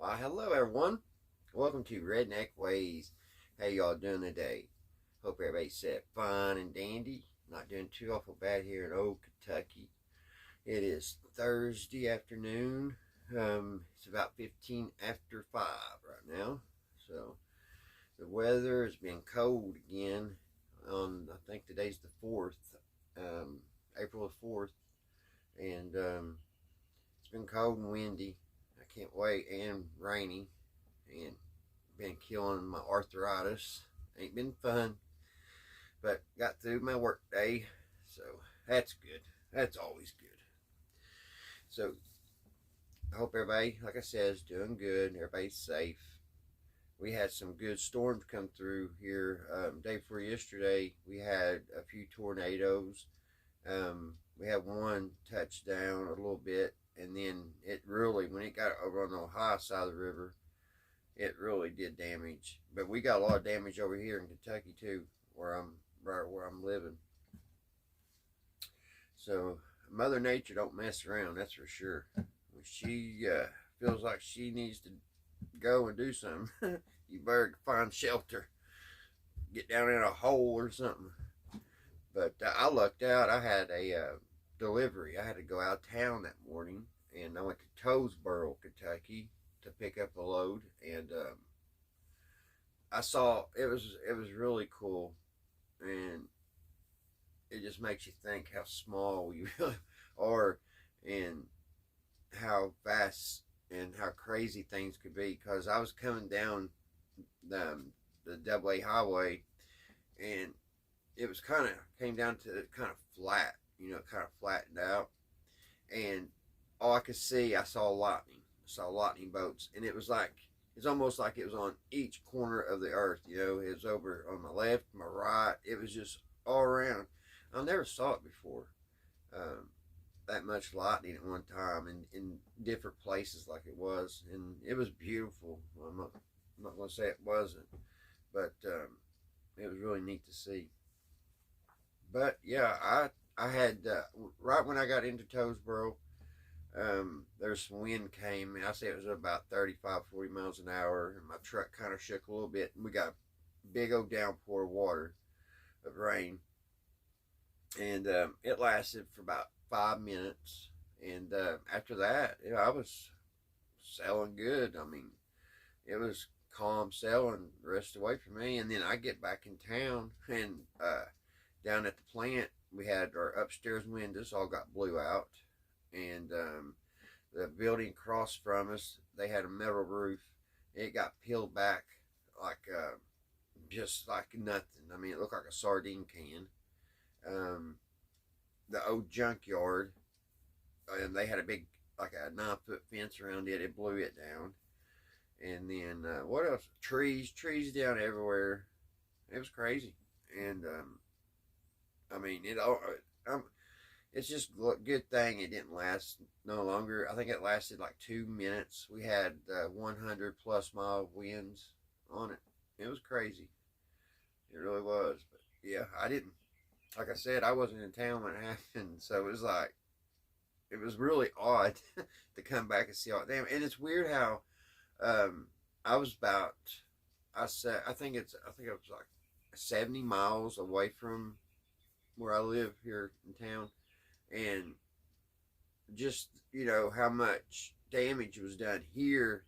Well, hello everyone. Welcome to Redneck Ways. How y'all doing today? Hope everybody's set fine and dandy. Not doing too awful bad here in old Kentucky. It is Thursday afternoon. It's about 15 after 5 right now. So the weather has been cold again. I think today's the 4th, April the 4th, and it's been cold and windy. I can't wait, and rainy, and been killing my arthritis. Ain't been fun, but got through my work day, so that's good. That's always good. So I hope everybody, like I said, is doing good. Everybody's safe. We had some good storms come through here. Day before yesterday, we had a few tornadoes. We had one touch down a little bit, and then it really, when it got over on the high side of the river, it really did damage. But we got a lot of damage over here in Kentucky too, where I'm living. So Mother Nature don't mess around, that's for sure. When she feels like she needs to go and do something, you better find shelter, get down in a hole or something. But I lucked out. I had a delivery. I had to go out of town that morning, and I went to Toesboro, Kentucky, to pick up a load, and I saw it was really cool, and it just makes you think how small we really are, and how vast and how crazy things could be. Because I was coming down the double A highway, and it was came down to kind of flat, kind of flattened out, and all I could see, I saw lightning. I saw lightning bolts, and it's almost like it was on each corner of the earth. It was over on my left, my right. It was just all around. I never saw it before. That much lightning at one time in different places like it was, and it was beautiful. Well, I'm not going to say it wasn't, but it was really neat to see. But yeah, I had right when I got into Toesboro, there's some wind came, and I say it was about 35, 40 miles an hour, and my truck kind of shook a little bit, and we got a big old downpour of water, of rain, and it lasted for about 5 minutes, and after that, I was sailing good. I mean, it was calm sailing the rest of the way for me, and then I get back in town, and down at the plant, we had our upstairs windows all got blew out, and the building across from us, they had a metal roof. It got peeled back like just like nothing. I mean, it looked like a sardine can. The old junkyard, and they had a big, like a 9-foot fence around it. It blew it down. And then what else? Trees down everywhere. It was crazy. And I mean, it's just a good thing it didn't last no longer. I think it lasted like 2 minutes. We had 100 plus mile winds on it. It was crazy. It really was. But yeah, like I said, I wasn't in town when it happened. So it was really odd to come back and see all damn. And it's weird how I was about, I think it was like 70 miles away from where I live here in town, and just how much damage was done here,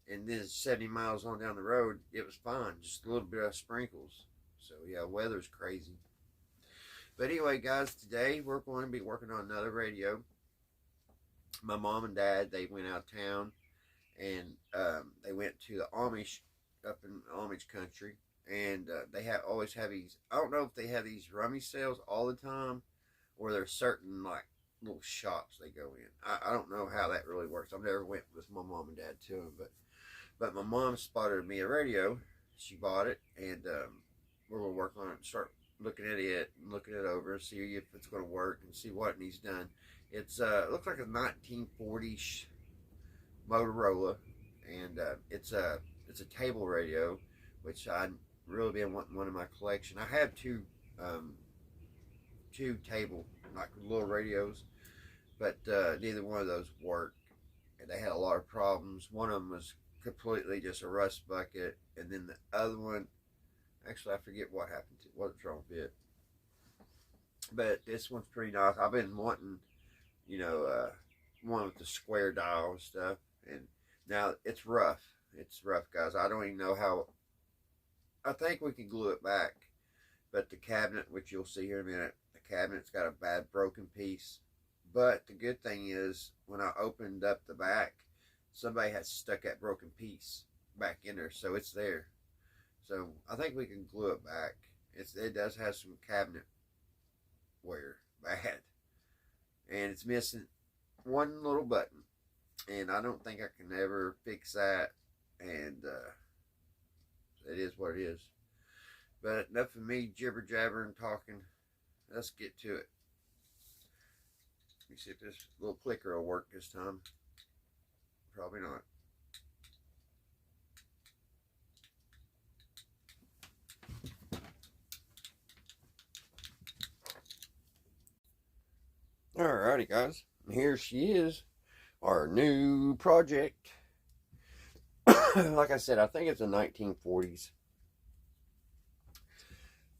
and then 70 miles on down the road, it was fine, just a little bit of sprinkles. So yeah, weather's crazy. But anyway, guys, today we're going to be working on another radio. My mom and dad, they went out of town, and they went to the Amish, up in Amish country, and they always have these. I don't know if they have these rummy sales all the time, or there's certain like little shops they go in. I don't know how that really works. I've never went with my mom and dad to them, but my mom spotted me a radio. She bought it, and we're gonna work on it and start looking at it and looking it over and see if it's gonna work and see what needs done. It looks like a 1940s Motorola, and it's a table radio, which I really been wanting one in my collection. I have two table like little radios, but neither one of those work. and they had a lot of problems. One of them was completely just a rust bucket, and then the other one, actually I forget what happened to what's wrong with it. But this one's pretty nice. I've been wanting, you know, one with the square dial and stuff, and now it's rough. It's rough, guys. I don't even know how. I think we can glue it back, but the cabinet, which you'll see here in a minute, the cabinet's got a bad broken piece. But the good thing is, when I opened up the back, somebody had stuck that broken piece back in there, so it's there. So I think we can glue it back. It does have some cabinet wear, bad, and it's missing one little button, and I don't think I can ever fix that. And it is what it is. But enough of me jibber jabbering talking. Let's get to it. Let me see if this little clicker will work this time. Probably not. Alrighty, guys. Here she is. Our new project. Like I said, I think it's the 1940s.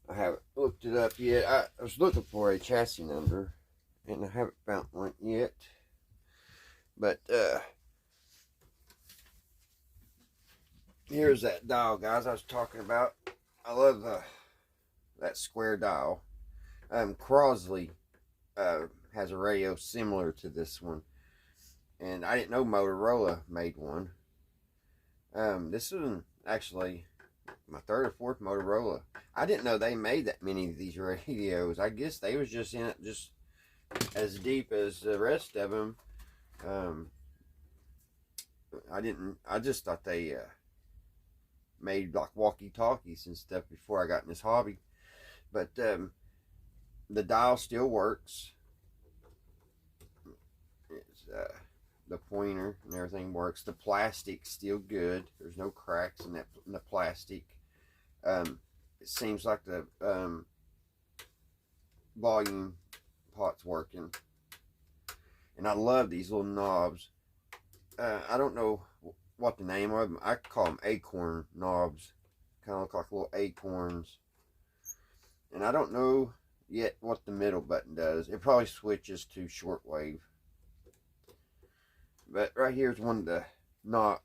I haven't looked it up yet. I was looking for a chassis number, and I haven't found one yet. But here's that dial, guys, I was talking about. I love that square dial. Crosley has a radio similar to this one, and I didn't know Motorola made one. This is actually my third or fourth Motorola. I didn't know they made that many of these radios. I guess they was just in it just as deep as the rest of them. I just thought they made like walkie-talkies and stuff before I got in this hobby. But the dial still works. It's the pointer and everything works. The plastic's still good. There's no cracks in the plastic. It seems like the volume pot's working. And I love these little knobs. I don't know what the name of them. I call them acorn knobs. Kind of look like little acorns. And I don't know yet what the middle button does. It probably switches to shortwave. But right here is one of the knob.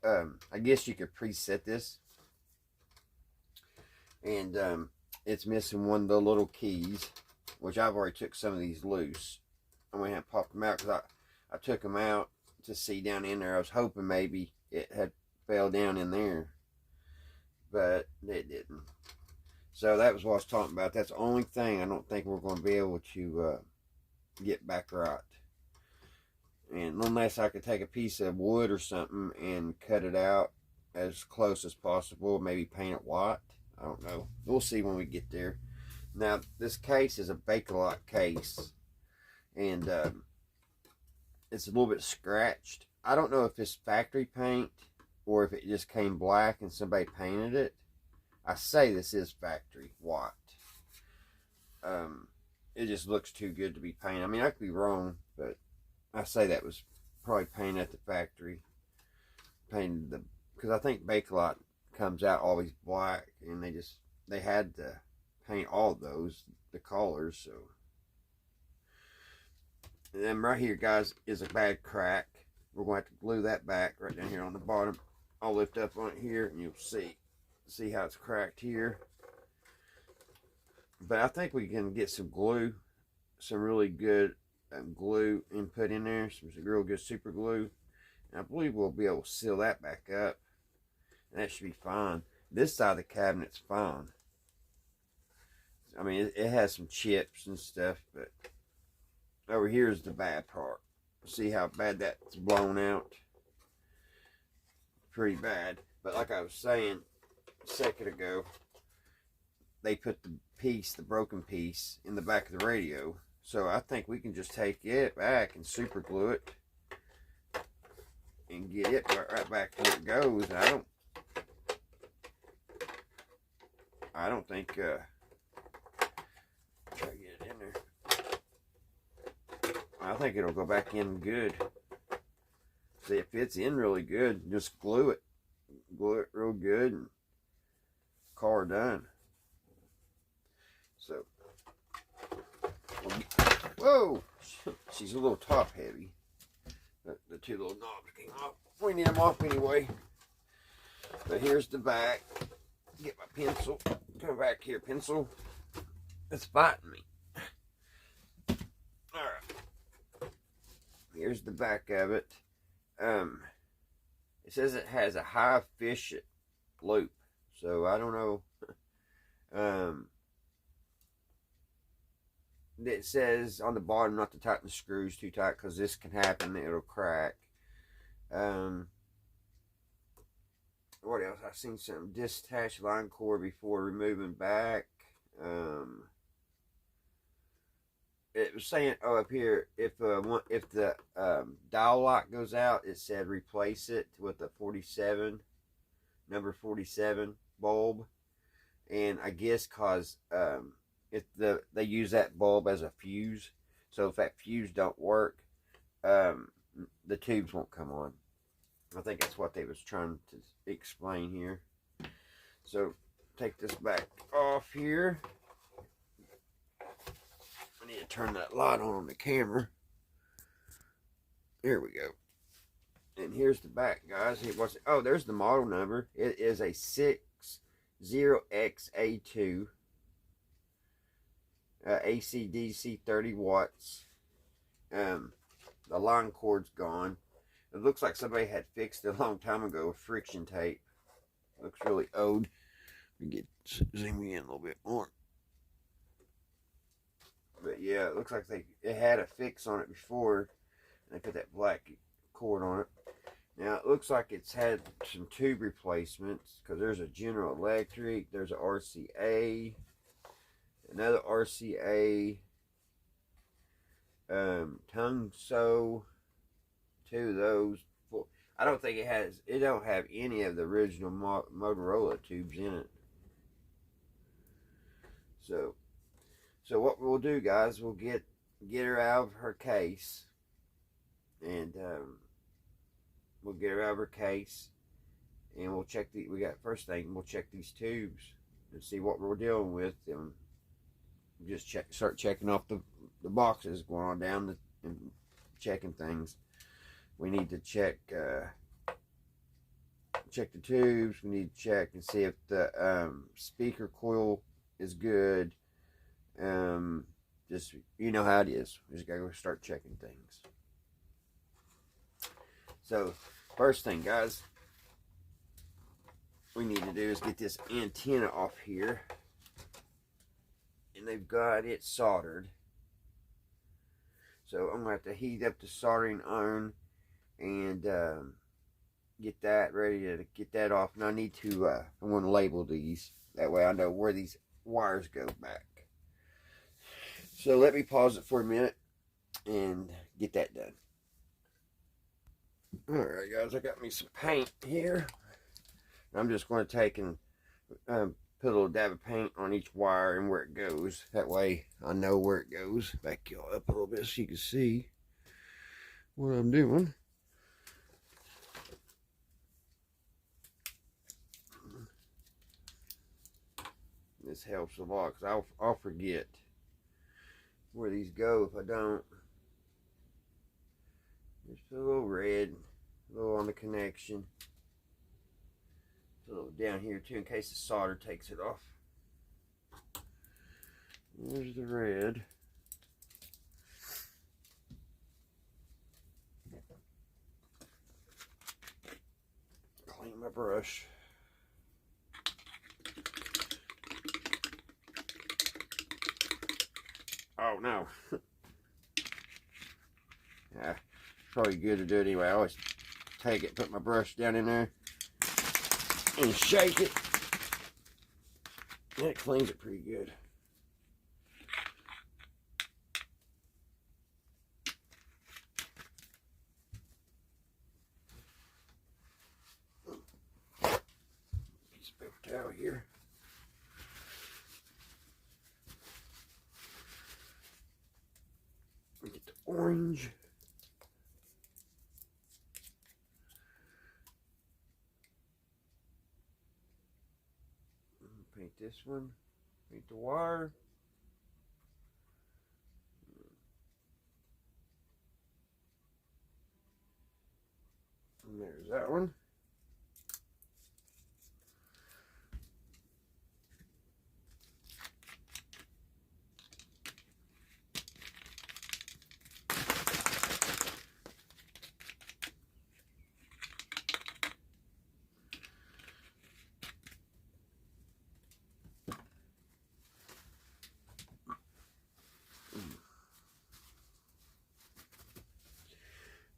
I guess you could preset this. And it's missing one of the little keys, which I've already took some of these loose. I'm going to have to pop them out because I took them out to see down in there. I was hoping maybe it had fell down in there, but it didn't. So that was what I was talking about. That's the only thing I don't think we're going to be able to get back right. And unless I could take a piece of wood or something and cut it out as close as possible, maybe paint it white. I don't know. We'll see when we get there. Now, this case is a Bakelite case, and it's a little bit scratched. I don't know if it's factory paint or if it just came black and somebody painted it. I say this is factory white. It just looks too good to be painted. I mean, I could be wrong, but I say that was probably painted at the factory. Painted because I think Bakelite comes out always black, and they had to paint all of those, the colors. So, and then right here, guys, is a bad crack. We're going to have to glue that back right down here on the bottom. I'll lift up on it here, and you'll see how it's cracked here. But I think we can get some glue, some really good glue and put in there, some real good super glue. And I believe we'll be able to seal that back up. That should be fine. This side of the cabinet's fine. I mean, it has some chips and stuff, but over here is the bad part. See how bad that's blown out? Pretty bad. But like I was saying a second ago, they put the broken piece in the back of the radio. So I think we can just take it back and super glue it and get it right back where it goes. And I don't think, try to get it in there. I think it'll go back in good. See, it fits in really good. Just glue it. Glue it real good and car done. So, whoa! She's a little top heavy. The two little knobs came off. We need them off anyway. But here's the back. Get my pencil. Come back here, pencil. It's biting me. Alright. Here's the back of it. It says it has a high efficient loop. So I don't know. It says on the bottom not to tighten the screws too tight because this can happen. It'll crack. What else? I've seen some detached line cord before removing back. It was saying, oh, up here, if the dial lock goes out, it said replace it with a 47, number 47 bulb. And I guess cause if they use that bulb as a fuse, so if that fuse don't work, the tubes won't come on. I think that's what they was trying to explain here. So take this back off here. I need to turn that light on the camera. There we go. And here's the back, guys. Oh, there's the model number. It is a 60XA2 AC/DC 30 watts. The line cord's gone. It looks like somebody had fixed it a long time ago with friction tape. Looks really old. Let me zoom in a little bit more. But yeah, it looks like it had a fix on it before. They put that black cord on it. Now it looks like it's had some tube replacements because there's a General Electric, there's a RCA, another RCA, tongue sew. Two of those. I don't think it don't have any of the original Motorola tubes in it. So what we'll do, guys, we'll get her out of her case, and we'll get her out of her case, and we'll check first thing we'll check these tubes and see what we're dealing with, and just start checking off the boxes, going on down and checking things. We need to check the tubes. We need to check and see if the speaker coil is good. Just, you know how it is. We just gotta go start checking things. So first thing, guys, we need to do is get this antenna off here, and they've got it soldered. So I'm gonna have to heat up the soldering iron and get that ready to get that off. And I need to I'm going to label these, that way I know where these wires go back. So let me pause it for a minute and get that done. Alright, guys, I got me some paint here. I'm just going to take and put a little dab of paint on each wire and where it goes. That way I know where it goes. Back y'all up a little bit so you can see what I'm doing. This helps a lot because I'll forget where these go if I don't. Just a little red, a little on the connection, a little down here too in case the solder takes it off. There's the red. Clean my brush. Oh no. Yeah, probably good to do it anyway. I always take it, put my brush down in there, and shake it. And it cleans it pretty good. Piece of paper towel here. Get the orange. this one. Meet the wire. And there's that one.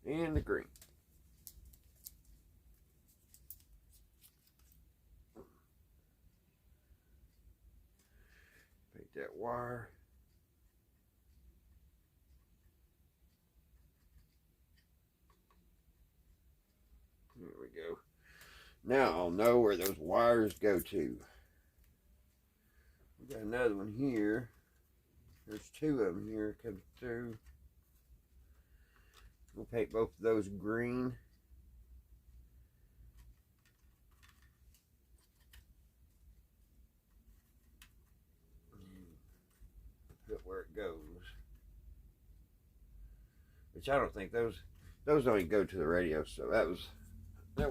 And the green. Take that wire. There we go. Now I'll know where those wires go to. We got another one here. There's two of them here coming through. We'll paint both of those green. Put where it goes. Which I don't think those don't even go to the radio, so that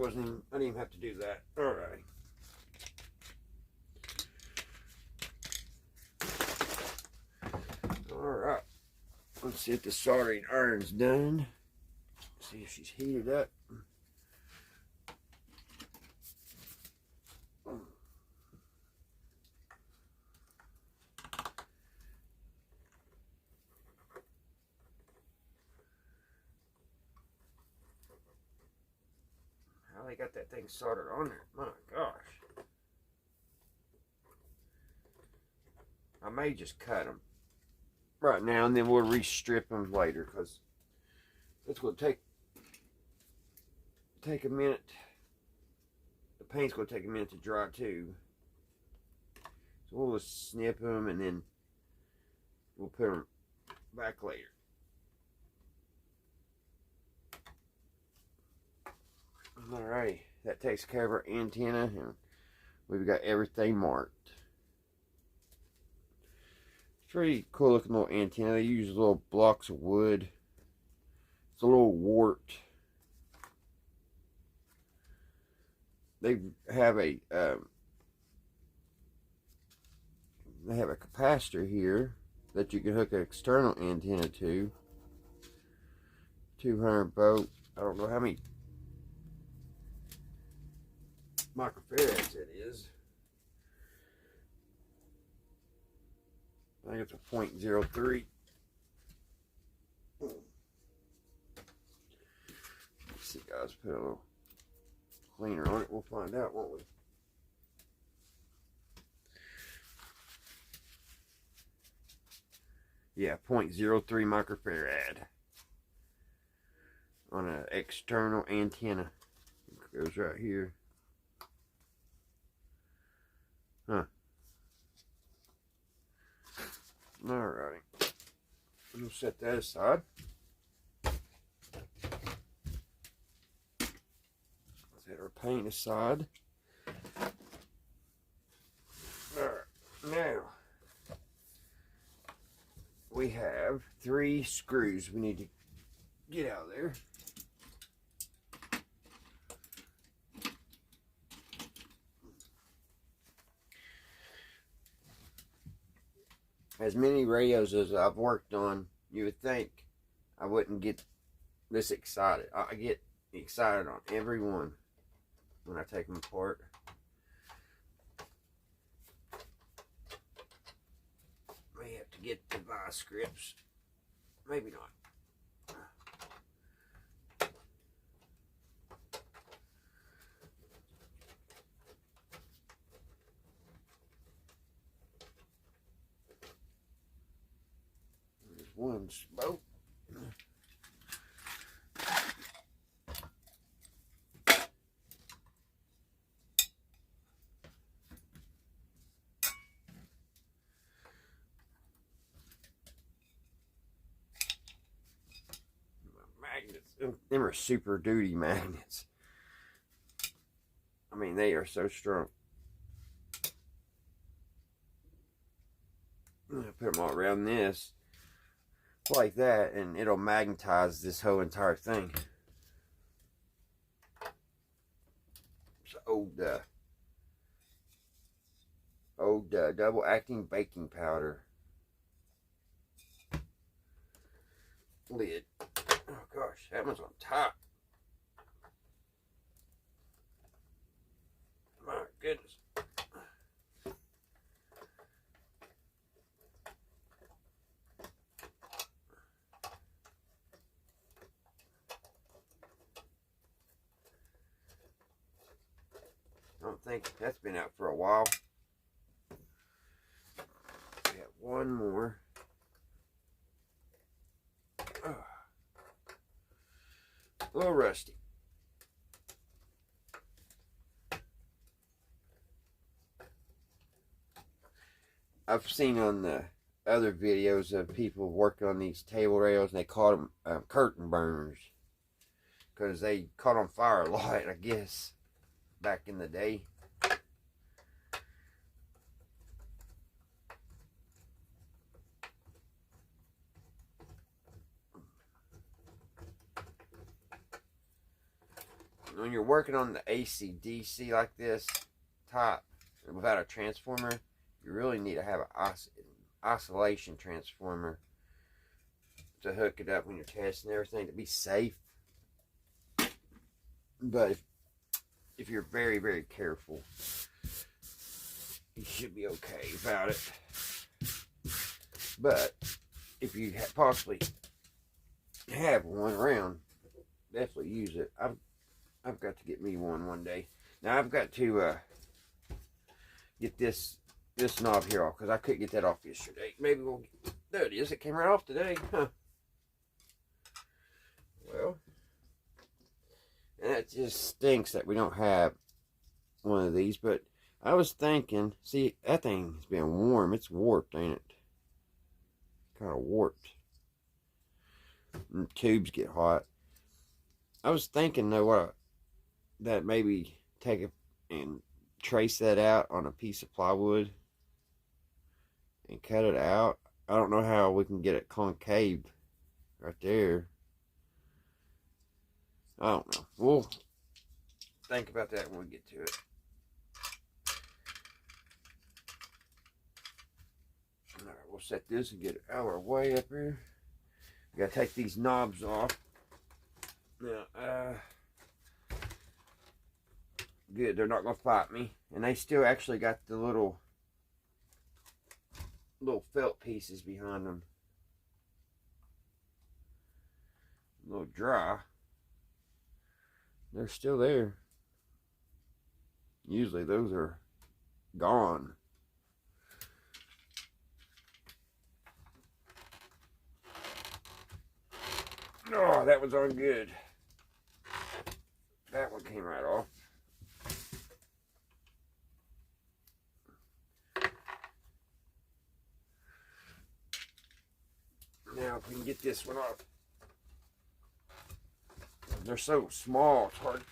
wasn't even, I didn't even have to do that. Alright. Alright. Let's see if the soldering iron's done. See if she's heated up. How they got that thing soldered on there? My gosh. I may just cut them right now and then we'll re-strip them later because it's going to take a minute. The paint's going to take a minute to dry too. So we'll just snip them and then we'll put them back later. Alright, that takes care of our antenna and we've got everything marked. Pretty cool looking little antenna. They use little blocks of wood. It's a little warped. They have a capacitor here that you can hook an external antenna to. 200 volt. I don't know how many microfarads it is. I think it's a 0.03. Let's see, guys, put a little cleaner on it. We'll find out, won't we? Yeah, 0.03 microfarad on an external antenna. It goes right here. Huh. Alright. We'll set that aside. Set our paint aside. Alright. Now, we have 3 screws we need to get out of there. As many radios as I've worked on, you would think I wouldn't get this excited. I get excited on every one when I take them apart. May have to get the vice scripts. Maybe not. One spoke. Magnets. Them are super duty magnets. I mean, they are so strong. put them all around this like that, and it'll magnetize this whole entire thing. It's old double acting baking powder lid. Oh gosh, that one's on top. My goodness. I don't think that's been out for a while. We have one more. Oh, a little rusty. I've seen on the other videos of people working on these table rails, and they call them curtain burners because they caught on fire a lot, I guess, back in the day. When you're working on the AC/DC like this top without a transformer, you really need to have an oscillation transformer to hook it up when you're testing everything to be safe. But if you're very, very careful, you should be okay about it. But if you possibly have one around, definitely use it. I've got to get me one day. Now I've got to get this knob here off because I couldn't get that off yesterday. Maybe we'll get, there it is. It came right off today. Huh. Well, and that just stinks that we don't have one of these. But I was thinking, see, that thing's been warm. It's warped, ain't it? Kind of warped. And the tubes get hot. I was thinking though, that maybe take it and trace that out on a piece of plywood and cut it out. I don't know how we can get it concave right there. I don't know. We'll think about that when we get to it. Alright, we'll set this and get it out of our way up here. We gotta take these knobs off. Now, good, they're not gonna fight me. And they still actually got the little felt pieces behind them. A little dry. They're still there. Usually those are gone. Oh, that was on good. That one came right off. Now if we can get this one off. They're so small, it's hard.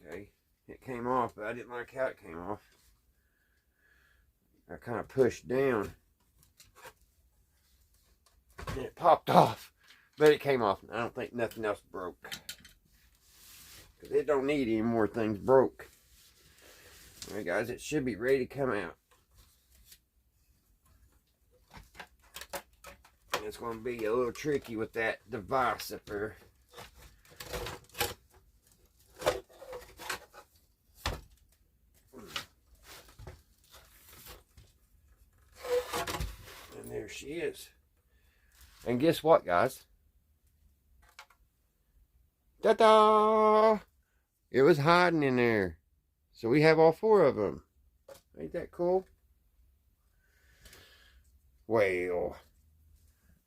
Okay, it came off, but I didn't like how it came off. I kind of pushed down and it popped off, but it came off. I don't think nothing else broke because it don't need any more things broke. All right, guys, it should be ready to come out. And it's going to be a little tricky with that device up there. And there she is. And guess what, guys? Ta-da! It was hiding in there. So we have all 4 of them. Ain't that cool? Well,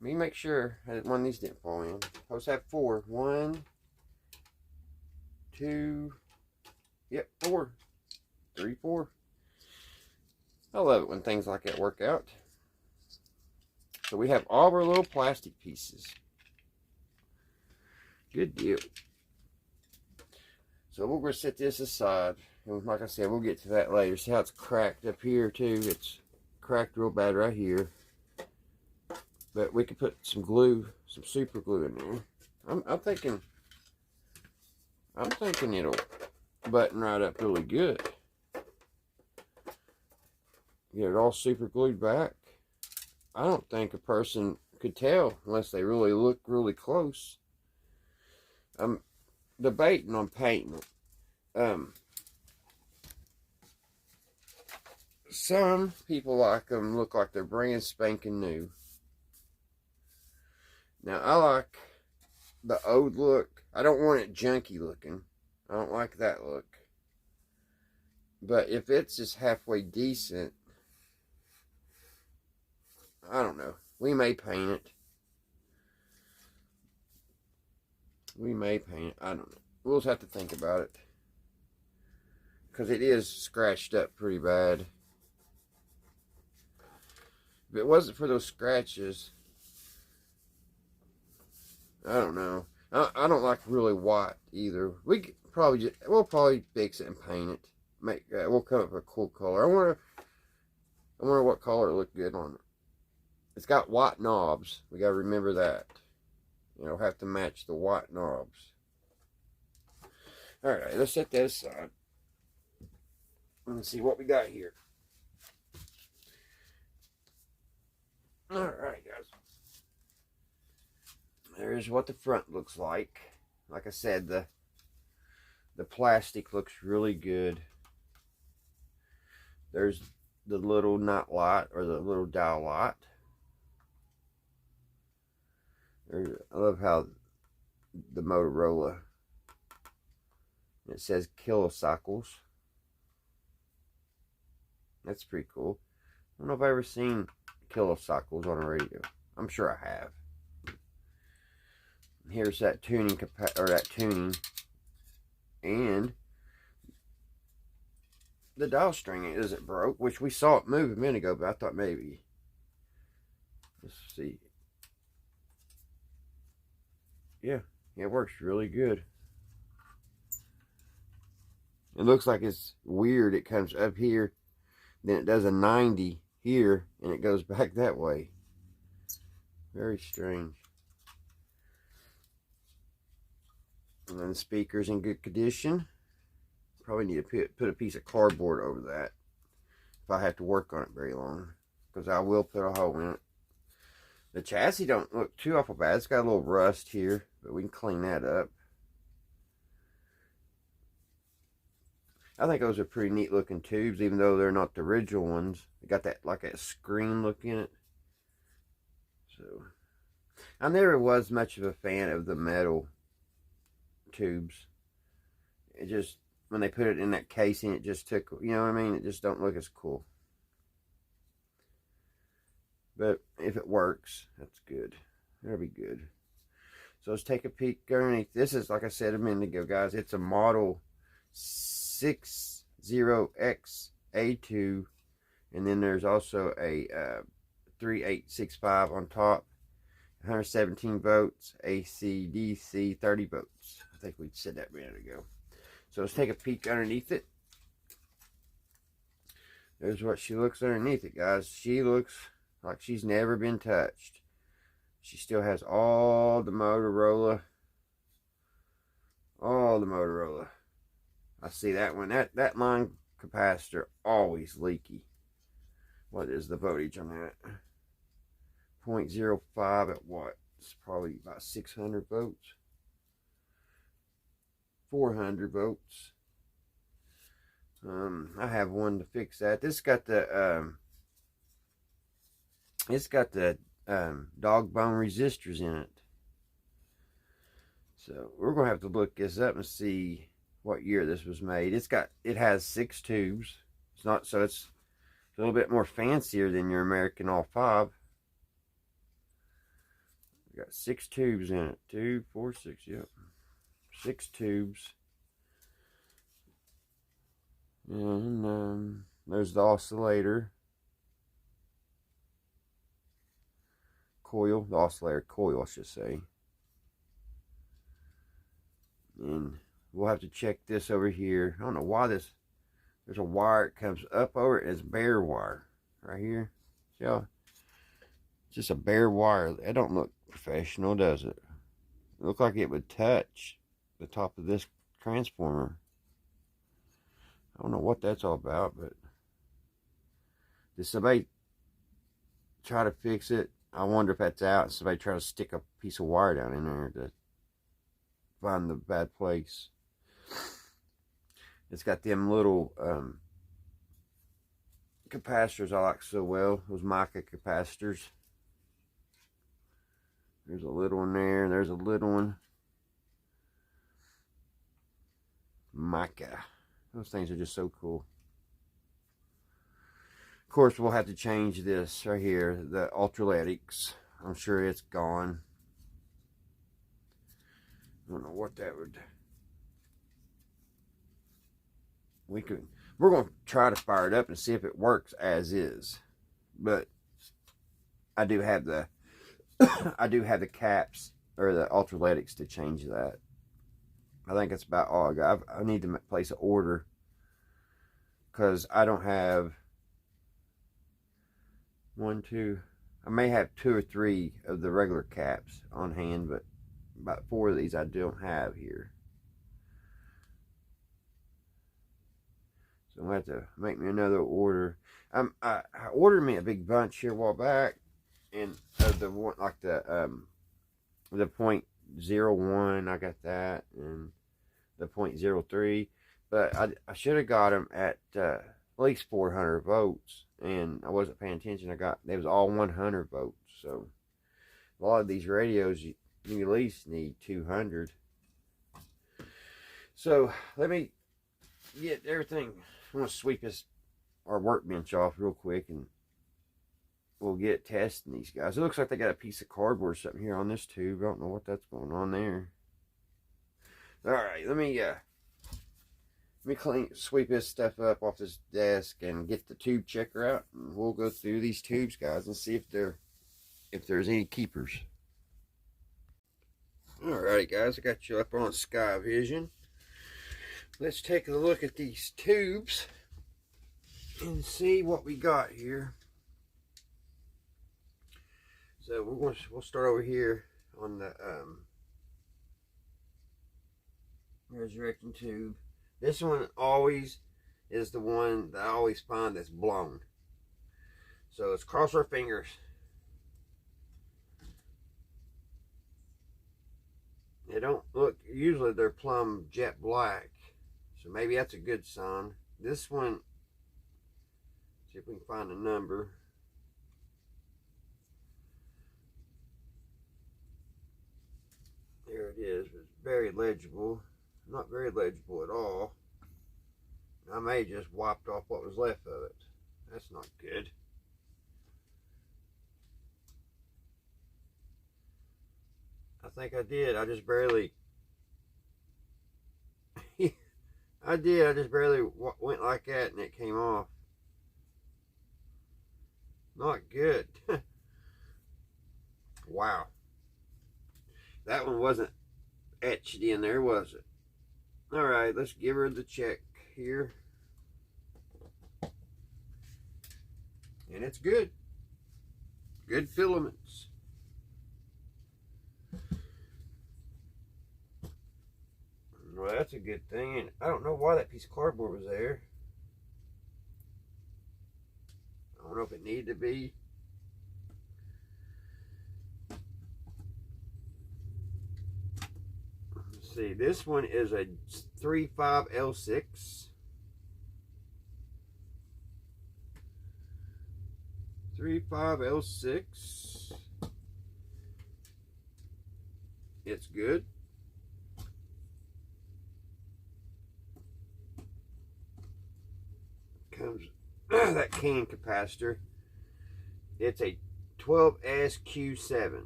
let me make sure that one of these didn't fall in. Supposed to have 4. 1, 2, yep, 4. 3, 4. I love it when things like that work out. So we have all of our little plastic pieces. Good deal. So we're going to set this aside. And like I said, we'll get to that later. See how it's cracked up here too? It's cracked real bad right here. But we could put some glue, some super glue in there. I'm thinking it'll button right up really good. Get it all super glued back. I don't think a person could tell unless they really look really close. I'm debating on painting it. Some people like them look like they're brand spanking new. Now I like the old look. I don't want it junky looking. I don't like that look. But if it's just halfway decent, I don't know. We may paint it. We may paint it. I don't know. We'll just have to think about it. Because it is scratched up pretty bad. If it wasn't for those scratches, I don't know. I don't like really white either. We'll probably fix it and paint it. We'll come up with a cool color. I wonder what color look good on it. It's got white knobs. We got to remember that. It'll have to match the white knobs. All right, let's set that aside. Let's see what we got here. All right, guys. There's what the front looks like. Like I said, the plastic looks really good. There's the little night light or the little dial light. I love how the Motorola, it says kilocycles. That's pretty cool. I don't know if I've ever seen kilocycles on a radio. I'm sure I have. Here's that tuning and the dial string isn't broke, which we saw it move a minute ago, but I thought maybe. Let's see. Yeah, it works really good. It looks like it's weird. It comes up here, then it does a 90 here, and it goes back that way. Very strange. And then the speaker's in good condition. Probably need to put a piece of cardboard over that if I have to work on it very long, because I will put a hole in it. The chassis don't look too awful bad. It's got a little rust here, but we can clean that up. I think those are pretty neat looking tubes, even though they're not the original ones. They got that like that screen look in it. So I never was much of a fan of the metal tubes. It just, when they put it in that casing, it just took, you know what I mean? It just don't look as cool. But if it works, that's good. That'll be good. So let's take a peek underneath. This is, like I said a minute ago, guys, it's a model 60X-A2. And then there's also a 3865 on top. 117 volts, AC, DC, 30 volts. I think we said that a minute ago. So let's take a peek underneath it. There's what she looks underneath it, guys. She looks like she's never been touched. She still has all the Motorola. All the Motorola. I see that one. That line capacitor always leaky. What is the voltage on that? 0.05 at what? It's probably about 600 volts. 400 volts. I have one to fix that. This got the it's got the dog bone resistors in it. So we're gonna have to look this up and see what year this was made. It has 6 tubes. It's not, so it's a little bit more fancier than your American all 5. We got 6 tubes in it. 2, 4, 6. Yep, 6 tubes. And there's the oscillator coil, the oscillator coil, I should say. And we'll have to check this over here. I don't know why this There's a wire that comes up over it. It's bare wire right here. See how? It's just a bare wire. That don't look professional, does it? It look like it would touch the top of this transformer. I don't know what that's all about, but did somebody try to fix it? I wonder if that's out. Somebody try to stick a piece of wire down in there to find the bad place. It's got them little capacitors I like so well. Those mica capacitors. There's a little one there. There's a little one. Mica. Those things are just so cool. Of course, we'll have to change this right here, the ultraletics. I'm sure it's gone. I don't know what that would. We're going to try to fire it up and see if it works as is. But I do have the I do have the caps or the ultraletics to change that. I think that's about all I got. I need to place an order because I don't have one, two. I may have 2 or 3 of the regular caps on hand, but about 4 of these I don't have here. So I'm going to have to make me another order. I ordered me a big bunch here a while back, and the one like the .01, I got that, and the .03, but I should have got them at least 400 volts, and I wasn't paying attention. They was all 100 volts, so a lot of these radios you at least need 200. So let me get everything. I'm gonna sweep our workbench off real quick, and we'll get testing these guys. It looks like they got a piece of cardboard or something here on this tube. I don't know what that's going on there. All right, let me sweep this stuff up off this desk and get the tube checker out, and we'll go through these tubes, guys, and see if there's any keepers. Alrighty, guys, I got you up on Sky Vision. Let's take a look at these tubes and see what we got here. So we'll start over here on the resurrection tube. This one always is the one that I always find that's blown. So let's cross our fingers. They don't look, usually they're plumb jet black. So maybe that's a good sign. This one, see if we can find a number. There it is. It's very legible. Not very legible at all. I may have just wiped off what was left of it. That's not good. I think I did. I just barely I just barely went like that and it came off. Not good. Wow. That one wasn't etched in there, was it? Alright, let's give her the check here. And it's good. Good filaments. Well, that's a good thing. And I don't know why that piece of cardboard was there. I don't know if it needed to be. Let's see. This one is a 35L6. 35L6. It's good. Comes that can capacitor. It's a 12SQ7.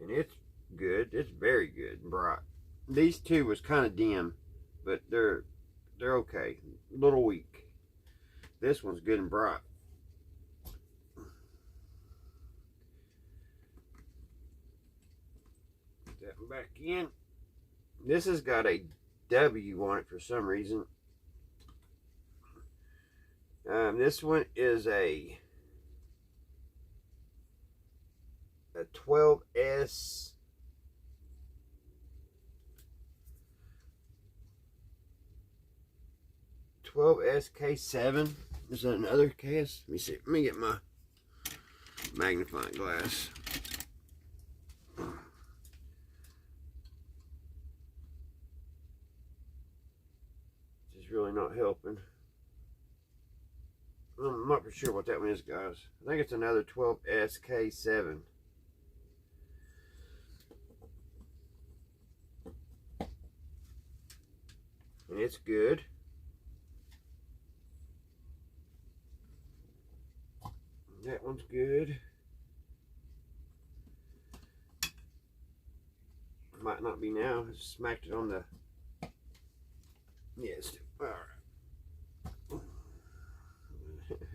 And it's good. It's very good and bright. These two was kind of dim, but they're okay. A little weak. This one's good and bright. Put that them back in. This has got a W on it for some reason. This one is a 12S. SK7. Is that another case? Let me see. Let me get my magnifying glass. This is really not helping. I'm not for sure what that one is, guys. I think it's another 12SK7. And it's good. That one's good. Might not be now. I smacked it on the. Yes. All right.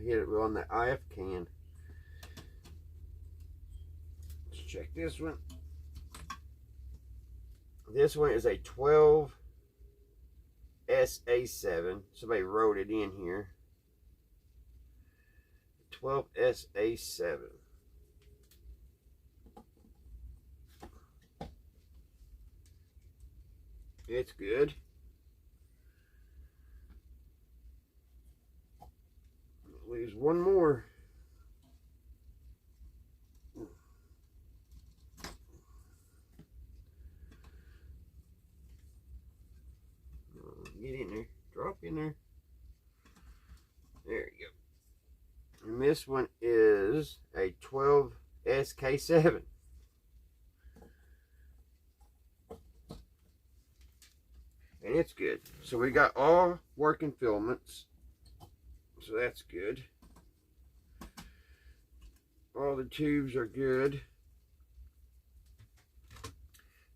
Hit it on the IF can. Let's check this one. This one is a 12 SA7. Somebody wrote it in here. 12 SA7. It's good. Leaves one more. Get in there. Drop in there. There you go. And this one is a 12 SK7. And it's good. So we got all working filaments. So that's good. All the tubes are good.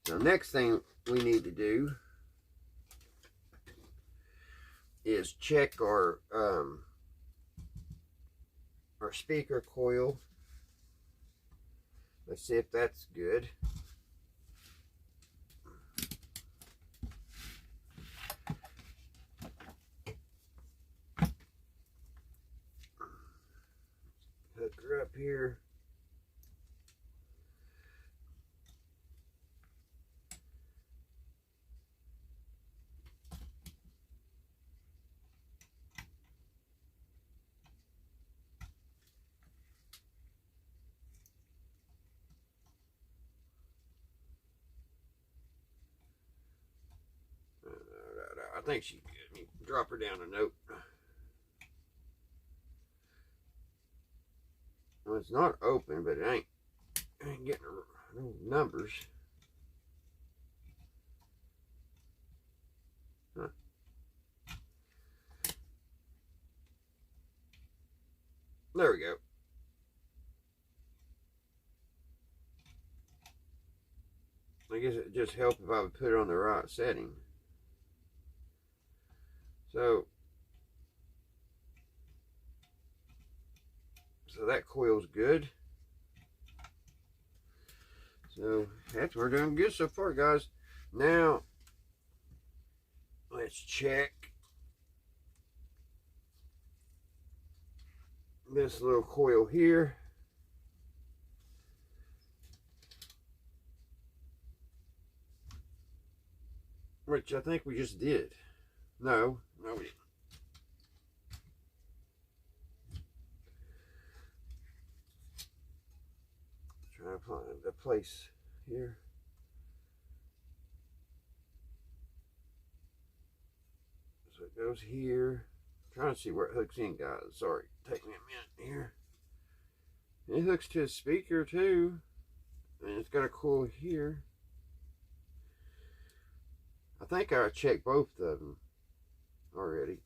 So next thing we need to do is check our speaker coil. Let's see if that's good. Hook her up here. I think she's good. Let me drop her down a note. Well, it's not open, but it ain't getting no numbers. Huh. There we go. I guess it just helped if I would put it on the right setting. So that coil's good. So we're doing good so far, guys. Now let's check this little coil here. Which I think we just did. No, we didn't. Trying to find the place here. So it goes here. I'm trying to see where it hooks in, guys. Sorry, take me a minute here. And it hooks to a speaker too. And it's got a coil here. I think I checked both of them already.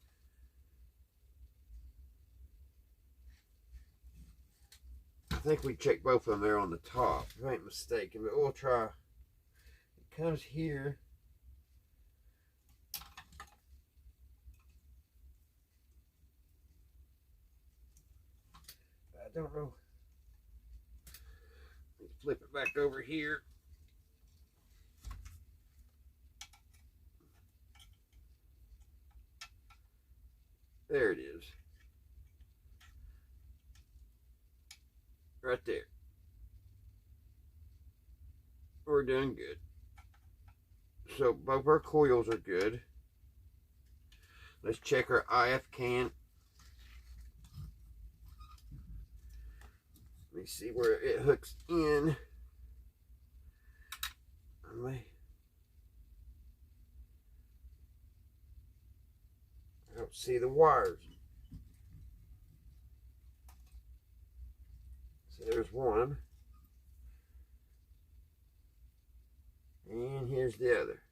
I think we checked both of them there on the top, if I ain't mistaken, but we'll try. It comes here. I don't know. Let's flip it back over here. There it is. Right there. We're doing good. So both our coils are good. Let's check our IF can. Let me see where it hooks in. I don't see the wires. So there's one. And here's the other.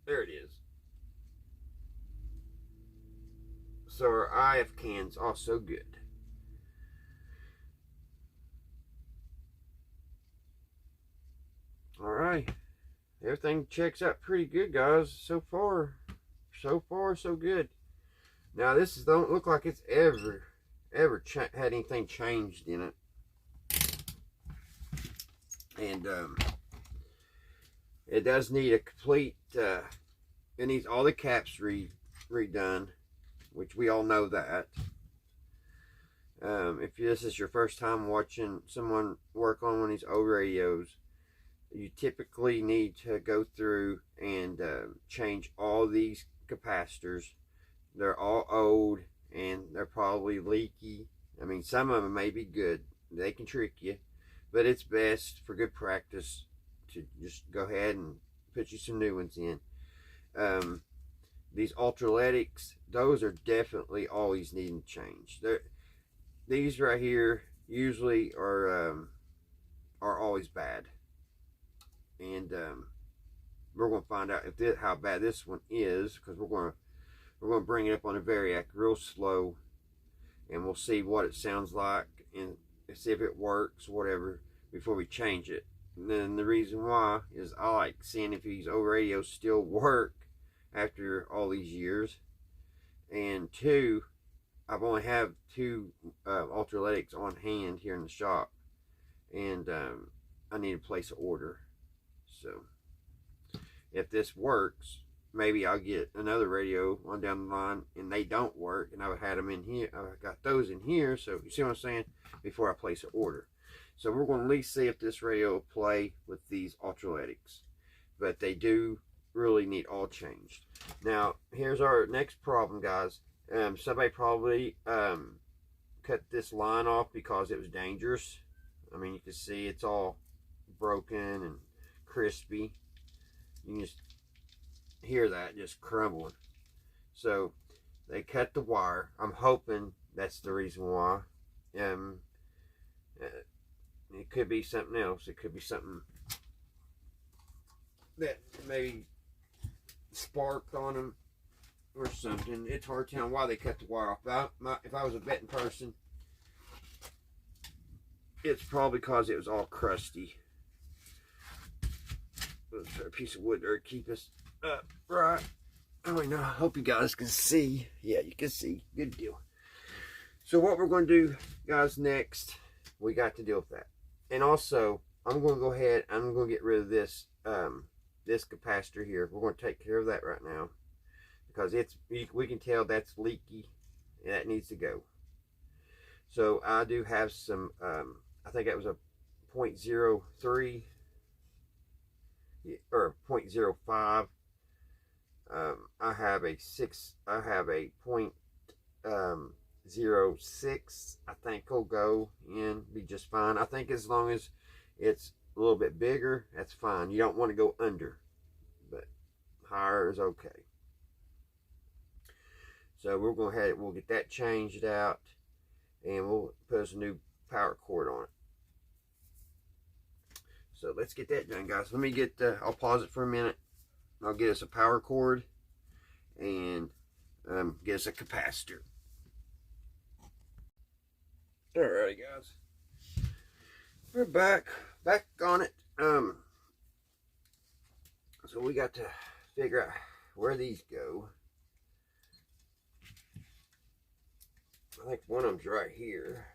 There it is. So our IF can's also good. Alright. Everything checks out pretty good, guys. So far so good. Now this don't look like it's ever had anything changed in it. And it does need a complete it needs all the caps redone, which we all know that. If this is your first time watching someone work on one of these old radios, you typically need to go through and change all these capacitors. They're all old and they're probably leaky. I mean, some of them may be good. They can trick you, but it's best for good practice to just go ahead and put you some new ones in. These ultraletics, those are definitely always needing to change. These right here usually are always bad, and we're going to find out how bad this one is, because we're going to bring it up on a variac real slow, and we'll see what it sounds like and see if it works, whatever, before we change it. And then the reason why is I like seeing if these old radios still work after all these years. And two, I've only have two ultraletics on hand here in the shop, and I need to place an order. So if this works, maybe I'll get another radio on down the line and they don't work, and I've had them in here. I've got those in here, so you see what I'm saying, before I place an order. So we're going to at least see if this radio will play with these ultraletics, but they do really need all changed. Now here's our next problem, guys. Somebody probably cut this line off because it was dangerous. I mean, you can see it's all broken and crispy. You can just hear that just crumbling. So they cut the wire. I'm hoping that's the reason why. It could be something else. It could be something that maybe sparked on them or something. It's hard to tell why they cut the wire off. If I was a betting person, it's probably because it was all crusty. Let's put a piece of wood there to keep us up right. Oh, I hope you guys can see. Yeah, you can see. Good deal. So what we're going to do, guys, next, we got to deal with that. And also, I'm going to go ahead, I'm going to get rid of this this capacitor here. We're going to take care of that right now, because we can tell that's leaky and that needs to go. So I do have some, I think that was a 0.03 or 0.05. I have a 0.06. I think will go in, be just fine. I think as long as it's a little bit bigger, that's fine. You don't want to go under, but higher is okay. So we'll go ahead, we'll get that changed out, and we'll put us a new power cord on it. So let's get that done, guys. Let me get, I'll pause it for a minute. I'll get us a power cord and get us a capacitor. Alrighty, guys. We're back on it. So we got to figure out where these go. I think one of them's right here.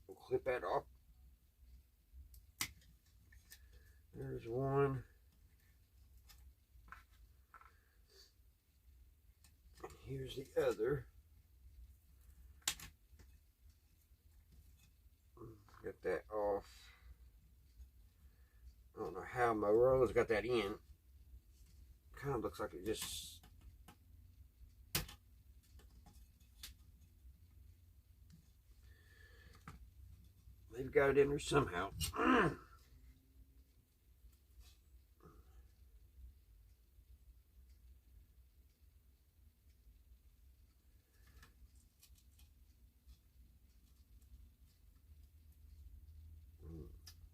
We'll clip that off. There's one. Here's the other. Get that off. I don't know how Motorola's got that in. Kind of looks like it just... They've got it in there somehow.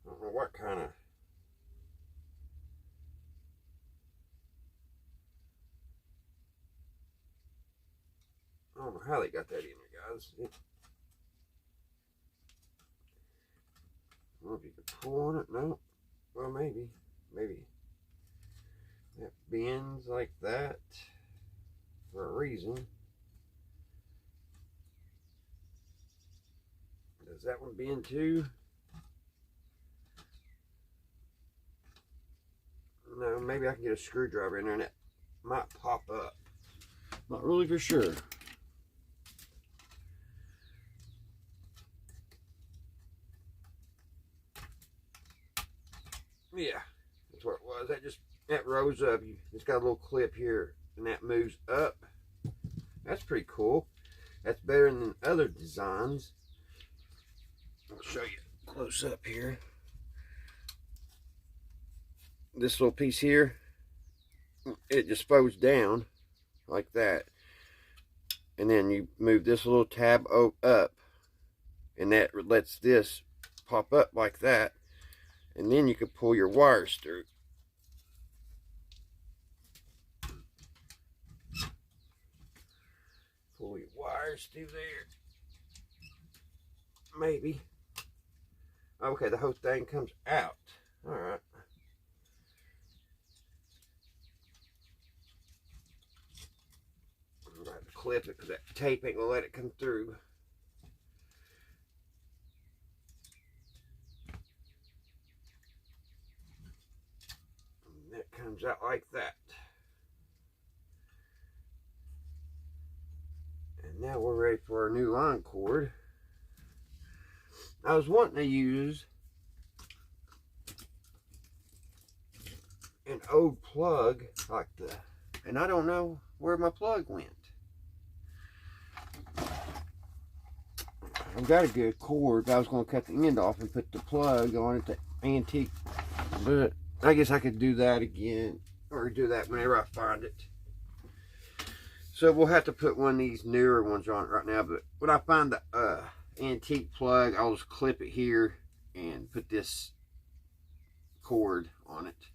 I don't know what kind of... I don't know how they got that in there, guys. I don't know if you can pull on it. No. Well, maybe. Maybe. That bends like that for a reason. Does that one bend too? No, maybe I can get a screwdriver in there and it might pop up. Not really for sure. Yeah, that's what it was. That rose up. It's got a little clip here and that moves up. That's pretty cool. That's better than other designs. I'll show you close up here. This little piece here, it just folds down like that. And then you move this little tab up and that lets this pop up like that. And then you can pull your wires through. Pull your wires through there. Maybe. Okay, the whole thing comes out. Alright. I'm going to have to clip it because that tape ain't going to let it come through. And that comes out like that. And now we're ready for our new line cord. I was wanting to use an old plug like the, and I don't know where my plug went. I've got a good cord, but I was going to cut the end off and put the plug on it, the antique, but I guess I could do that again, or do that whenever I find it. So we'll have to put one of these newer ones on it right now, but when I find the antique plug, I'll just clip it here and put this cord on it.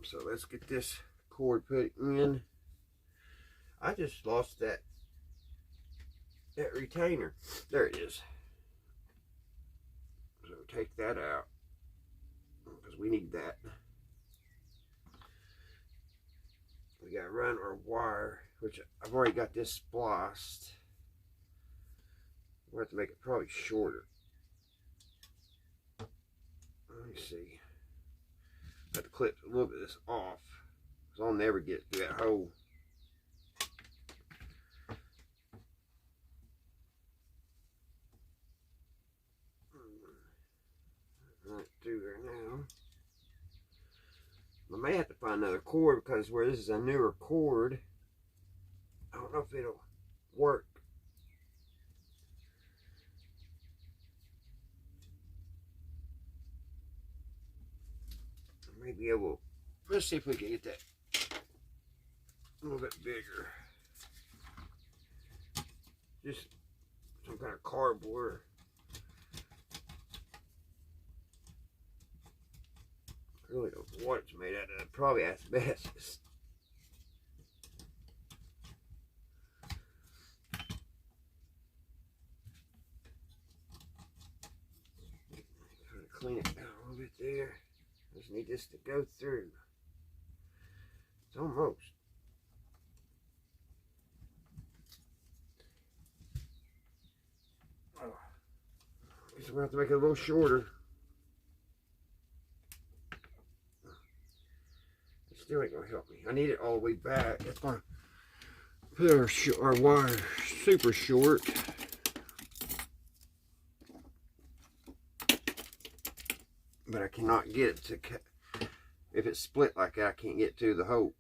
So let's get this cord put in. I just lost that retainer. There it is. So take that out because we need that. We gotta run our wire, which I've already got this spliced. We'll have to make it probably shorter. Let me see. I have to clip a little bit of this off, because I'll never get through that hole. Right through there now. I may have to find another cord, because where this is a newer cord, I don't know if it'll work. Maybe I will. Let's see if we can get that a little bit bigger. Just some kind of cardboard. I really don't know what it's made out of. Probably asbestos. Trying to clean it down a little bit there. Just need this to go through. It's almost. Oh. I guess we're going to have to make it a little shorter. still ain't gonna help me. I need it all the way back. That's gonna put our wire super short. But I cannot get it to cut. If it's split like that, I can't get to the hole.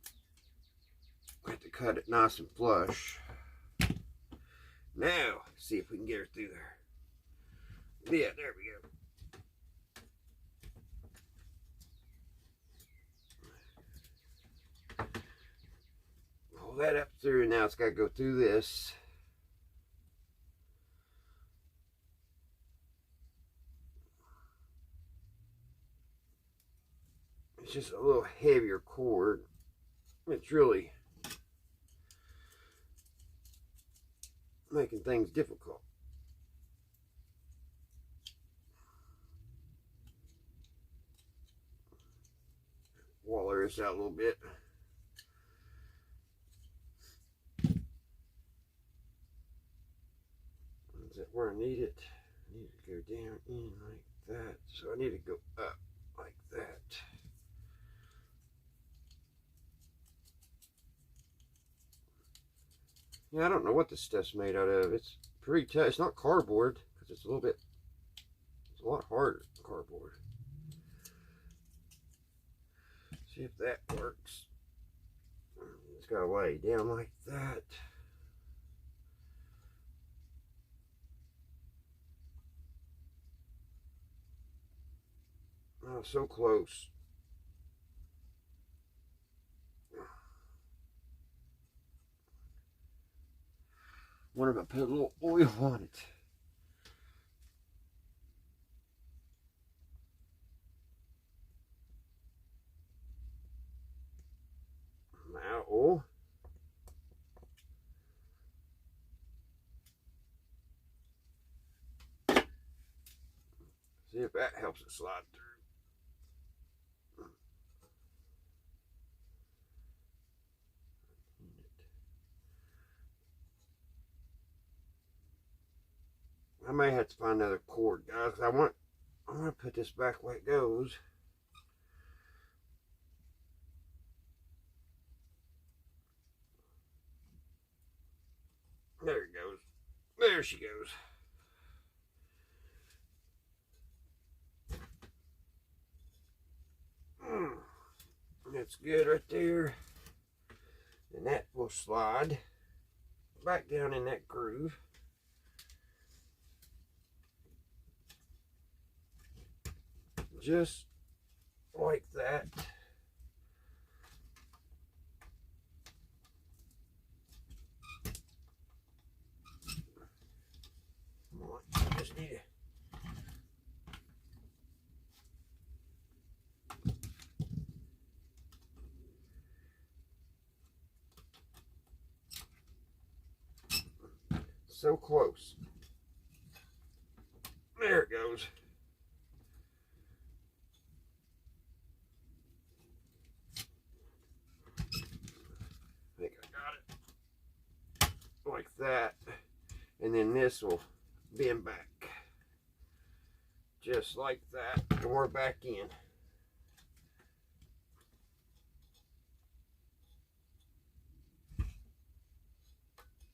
I have to cut it nice and flush. Now, see if we can get her through there. Yeah, there we go. Pull that up through, and now it's got to go through this. It's just a little heavier cord. It's really making things difficult. Waller this out a little bit. Is that where I need it? I need to go down in like that. So I need to go up like that. Yeah, I don't know what this stuff's made out of. It's pretty tough. It's not cardboard because it's a lot harder than cardboard. See if that works. It's got to lay down like that. Oh, so close. Wonder if I put a little oil on it. Now, oil. See if that helps it slide through. I may have to find another cord, guys. I want to put this back the way it goes. There it goes. There she goes. That's good right there. And that will slide back down in that groove. Just like that. Come on, just need it. So close. There it goes. I think I got it. Like that. And then this will bend back. Just like that. And we're back in.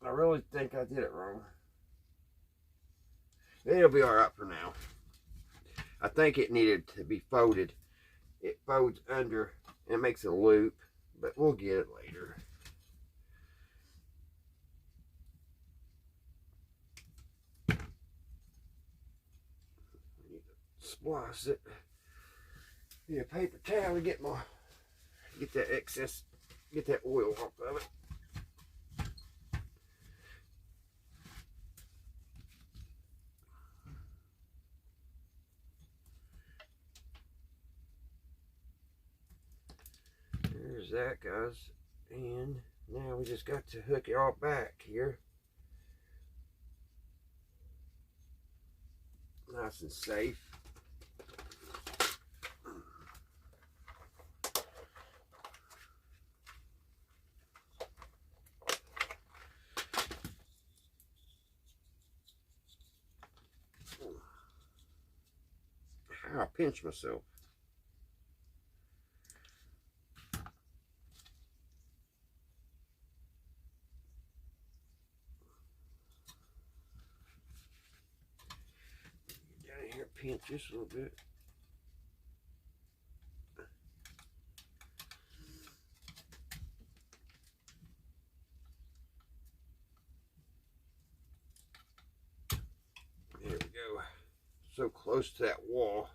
I really think I did it wrong. It'll be alright for now. I think it needed to be folded. It folds under and makes a loop, but we'll get it later. I need to splice it. Need a paper towel to get that excess, get that oil off of it. There's that, guys. And now we just got to hook it all back here. Nice and safe. I pinch myself. just a little bit. There we go. So close to that wall.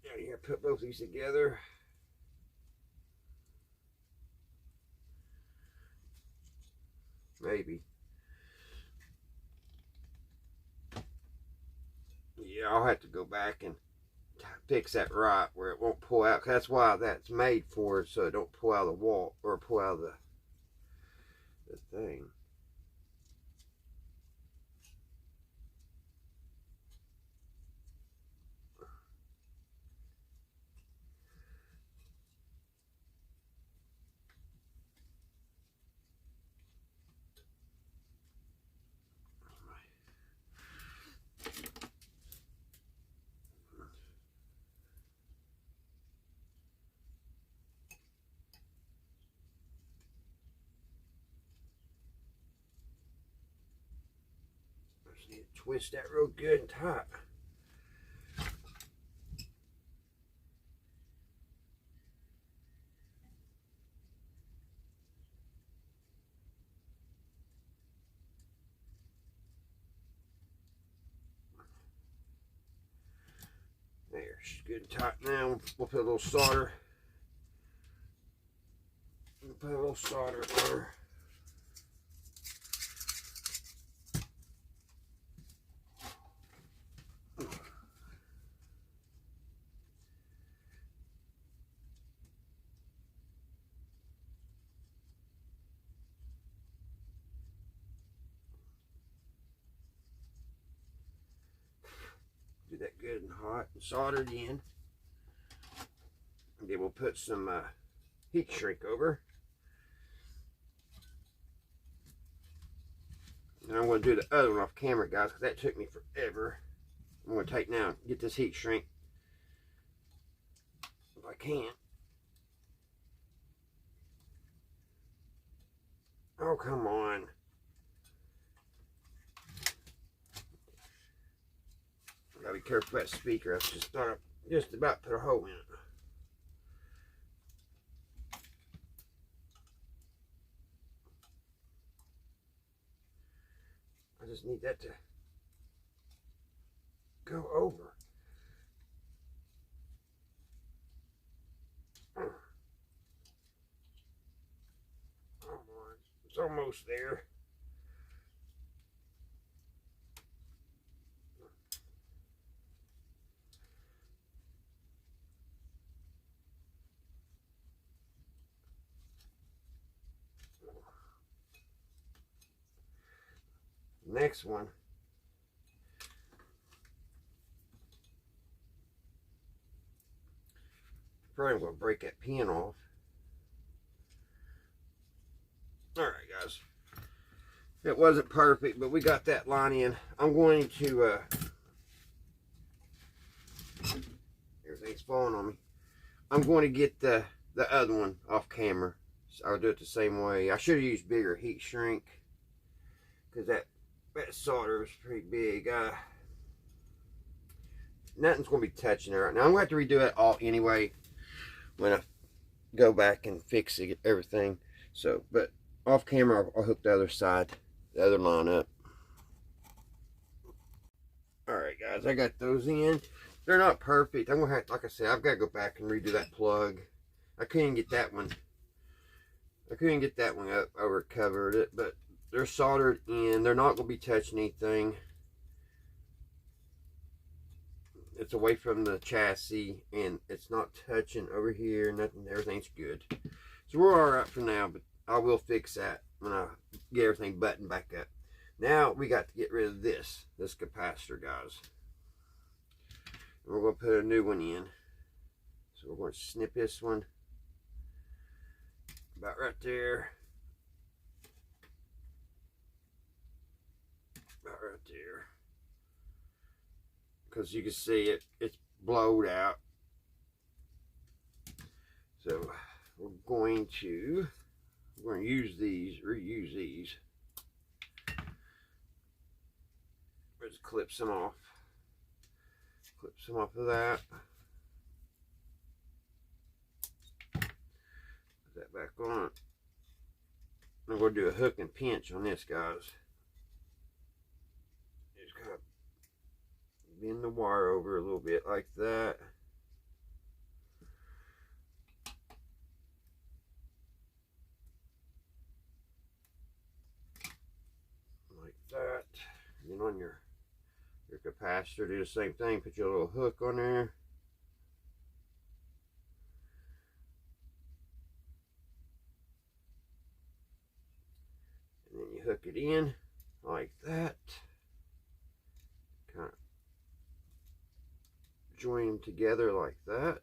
Get down here, put both these together. Maybe. Yeah, I'll have to go back and fix that right where it won't pull out. That's why that's made for, so it don't pull out of the wall or pull out of the thing. Just need to twist that real good and tight. There, she's good and tight now. We'll put a little solder. We'll put a little solder in her. Do that good and hot and soldered in. And then we'll put some heat shrink over. And I'm going to do the other one off camera, guys, because that took me forever. I'm going to take now, get this heat shrink if I can. Oh, come on. Gotta be careful with that speaker. I just about put a hole in it. I just need that to go over. It's almost there. Next one. Probably going to break that pin off. Alright, guys. It wasn't perfect, but we got that line in. I'm going to... everything's falling on me. I'm going to get the other one off camera. So I'll do it the same way. I should have used bigger heat shrink, because that solder was pretty big. Nothing's going to be touching it right now. I'm going to have to redo it all anyway when I go back and fix it, everything. So, but off camera, I'll hook the other side, the other line up. Alright, guys, I got those in. They're not perfect. I'm going to have, like I said, I've got to go back and redo that plug. I couldn't get that one. I couldn't get that one up. I recovered it, but they're soldered in. They're not going to be touching anything. It's away from the chassis, and it's not touching over here. Nothing. Everything's good. So we're all right for now, but I will fix that when I get everything buttoned back up. Now we got to get rid of this capacitor, guys. And we're going to put a new one in. So we're going to snip this one about right there. About right there. Because you can see it's blowed out. So we're going to use these, reuse these. is clip some off. Clip some off of that. Put that back on. I'm going to do a hook and pinch on this, guys. Just kind of bend the wire over a little bit like that. Like that. And then on your capacitor, do the same thing. Put your little hook on there. And then you hook it in like that. Kind of join them together like that.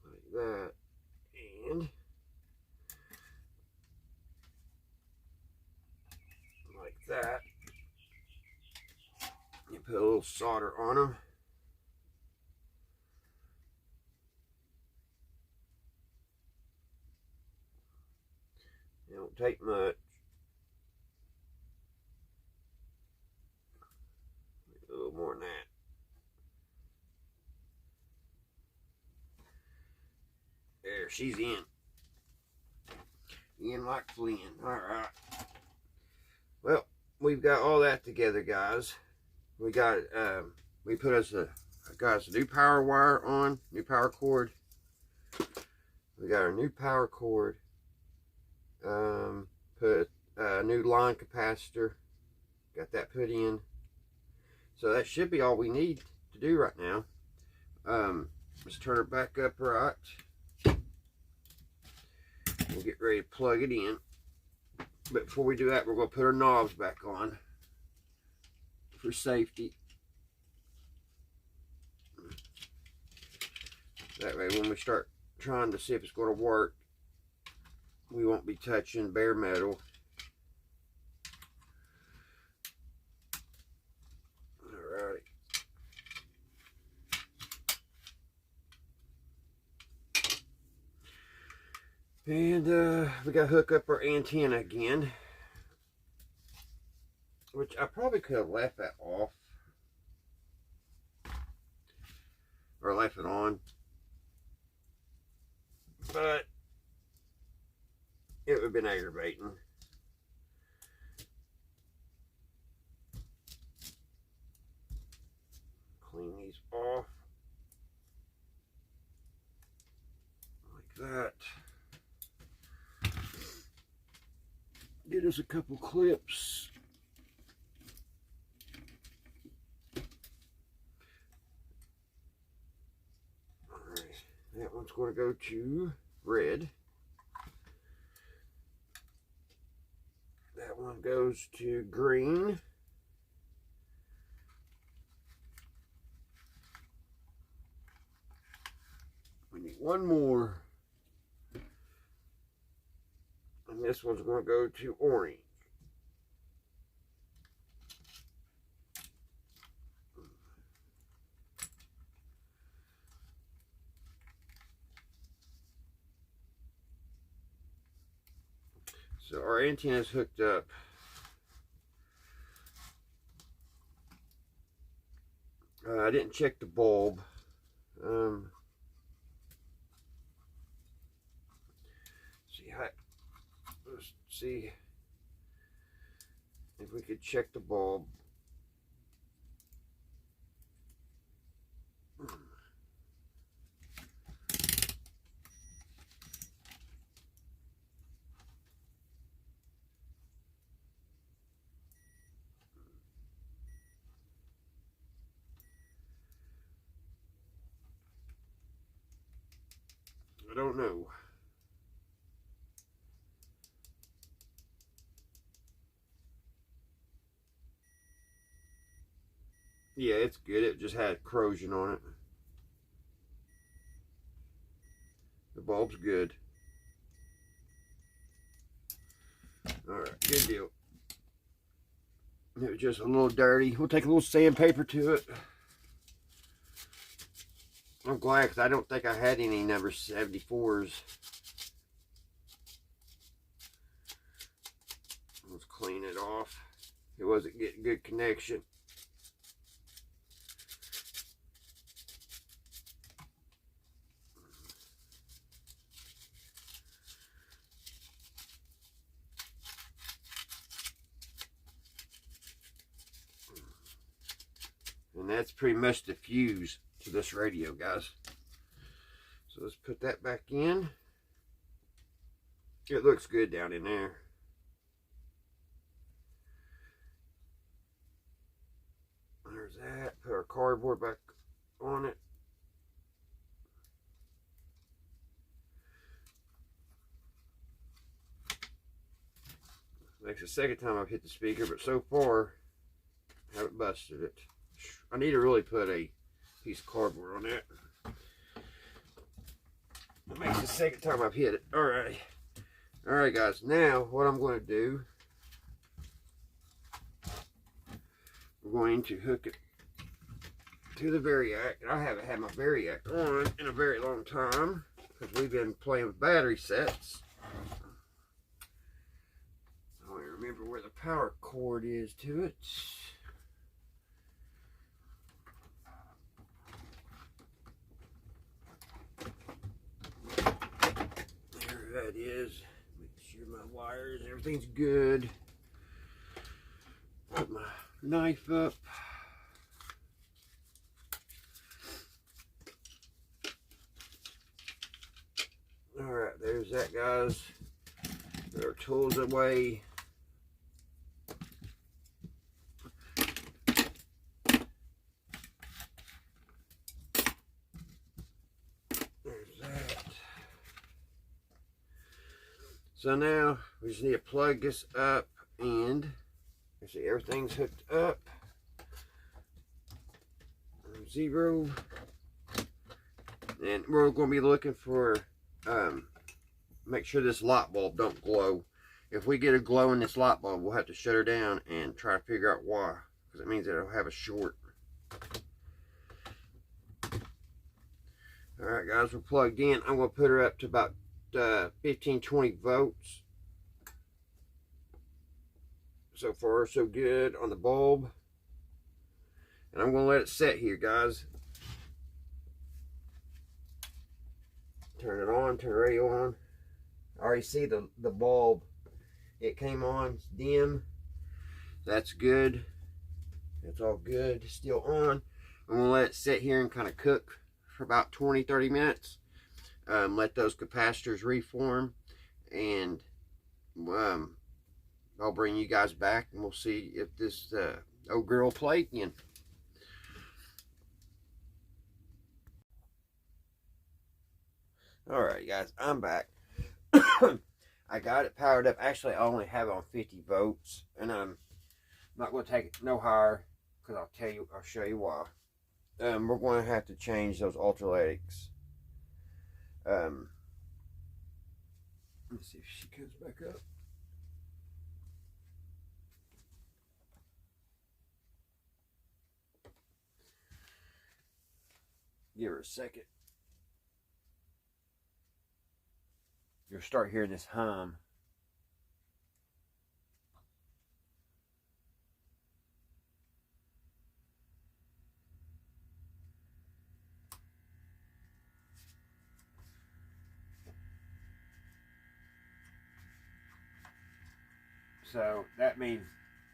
Like that. And like that. You put a little solder on them. It don't take much. A little more than that. There, she's in. In like Flynn. Alright. Well, we've got all that together, guys. We got we put us a new power wire on, new power cord. We got our new power cord. Put a new line capacitor. Got that put in. So that should be all we need to do right now. Let's turn it back up right. We'll get ready to plug it in. But before we do that, we're going to put our knobs back on for safety. That way when we start trying to see if it's going to work, we won't be touching bare metal. Alright. And we got to hook up our antenna again, which I probably could have left that off or left it on, but it would have been aggravating. Clean these off like that. Get us a couple clips. Alright, that one's going to go to red. That one goes to green. We need one more. And this one's going to go to orange. So our antenna is hooked up. I didn't check the bulb. Let's see if we could check the bulb. I don't know. Yeah, it's good. It just had corrosion on it. The bulb's good. Alright, good deal. It was just a little dirty. We'll take a little sandpaper to it. I'm glad because I don't think I had any number 74s. Let's clean it off. It wasn't getting good connection. And that's pretty much the fuse to this radio, guys. So let's put that back in. It looks good down in there. There's that. Put our cardboard back on it. Makes the second time I've hit the speaker, but so far I haven't busted it. I need to really put a piece of cardboard on that. That makes the second time I've hit it. Alright. Alright guys, now what I'm going to do, we're going to hook it to the Variac. I haven't had my Variac on in a very long time because we've been playing with battery sets. I don't even remember where the power cord is to it. There that is. Make sure my wires, everything's good. Put my knife up. Alright, there's that, guys. Put our tools away. There's that. So now we just need to plug this up, and you see everything's hooked up. 0. And we're going to be looking for make sure this light bulb don't glow. If we get a glow in this light bulb, we'll have to shut her down and try to figure out why, because it means that it'll have a short. Alright guys, we're plugged in. I'm going to put her up to about 15-20 volts. So far so good on the bulb. And I'm going to let it set here, guys. Turn it on, turn the radio on. I already see the bulb. It came on, it's dim. That's good. That's all good. It's still on. I'm gonna let it sit here and kind of cook for about 20-30 minutes. Let those capacitors reform, and I'll bring you guys back and we'll see if this old girl play again. Alright guys, I'm back. I got it powered up. Actually, I only have it on 50 volts, and I'm not going to take it no higher because I'll show you why. We're going to have to change those ultralights. Let's see if she comes back up. Give her a second. You'll start hearing this hum. So that means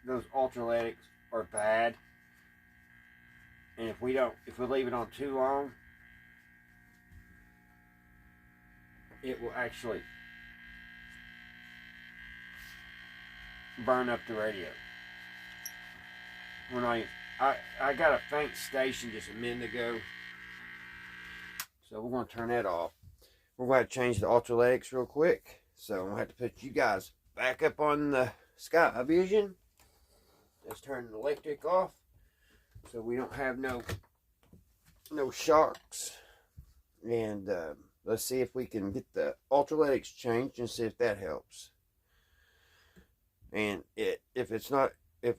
those ultralights are bad. And if we leave it on too long, it will actually burn up the radio. When I got a faint station just a minute ago, so we're going to turn that off. We're going to change the ultralights real quick, so I'm going to have to put you guys back up on the Sky Vision. Let's turn the electric off so we don't have no shocks, and let's see if we can get the ultralights changed and see if that helps. And if it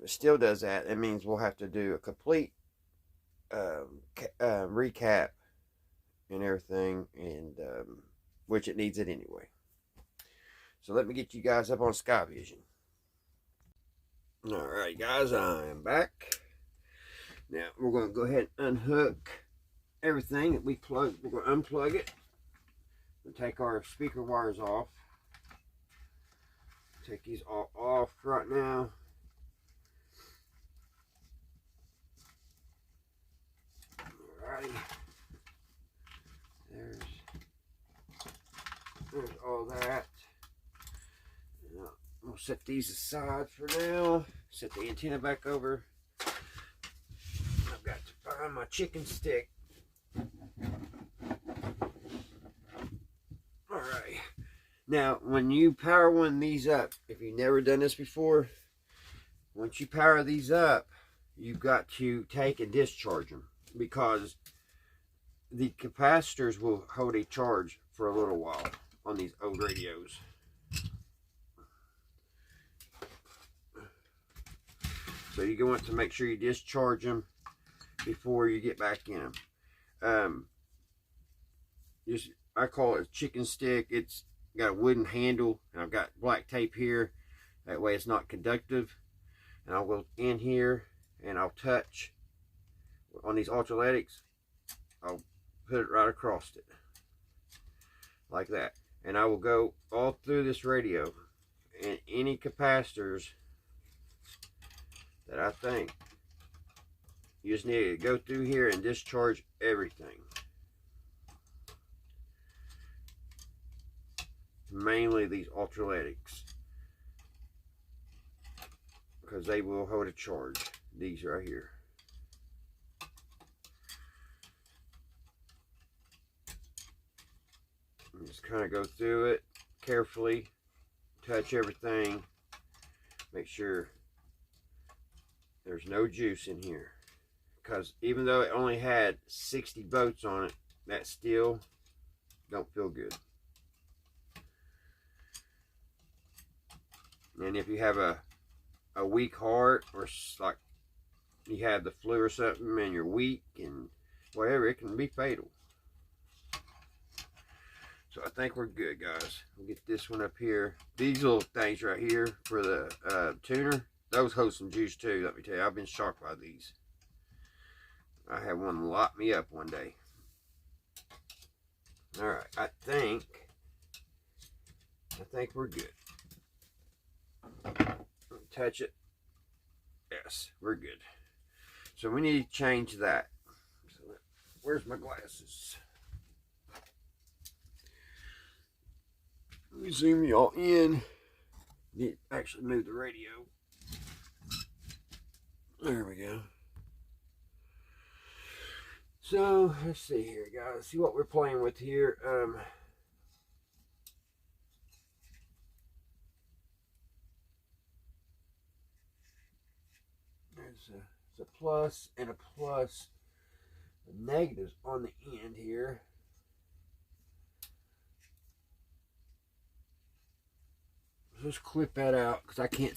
still does that, it means we'll have to do a complete recap and everything, and which it needs it anyway. So let me get you guys up on Sky Vision. Alright guys, I am back. Now we're going to go ahead and unhook everything that we plugged. We're going to unplug it. We'll take our speaker wires off. Take these all off right now. Alrighty. There's all that. Now, we'll set these aside for now. Set the antenna back over. I've got to find my chicken stick. Alright. Now, when you power one of these up, if you've never done this before, once you power these up, you've got to take and discharge them, because the capacitors will hold a charge for a little while on these old radios. So you want to make sure you discharge them before you get back in them. I call it a chicken stick. It's got a wooden handle, and I've got black tape here. That way it's not conductive. And I'll go in here and I'll touch on these ultraletics. I'll put it right across it like that, and I will go all through this radio, and any capacitors that I think, you just need to go through here and discharge everything, mainly these ultraletics, because they will hold a charge. These right here. Just kind of go through it carefully, touch everything, make sure there's no juice in here, because even though it only had 60 volts on it, that still don't feel good. And if you have a weak heart, or like you have the flu or something and you're weak and whatever, it can be fatal. So I think we're good, guys. We'll get this one up here. These little things right here for the tuner, those hold some juice too, let me tell you. I've been shocked by these. I had one lock me up one day. Alright, I think we're good. Touch it. Yes, we're good. So we need to change that. So where's my glasses? Let me zoom y'all in. Need to actually move the radio. There we go. So let's see here, guys. See what we're playing with here. There's a plus and a plus. The negatives on the end here. Just clip that out, because I can't.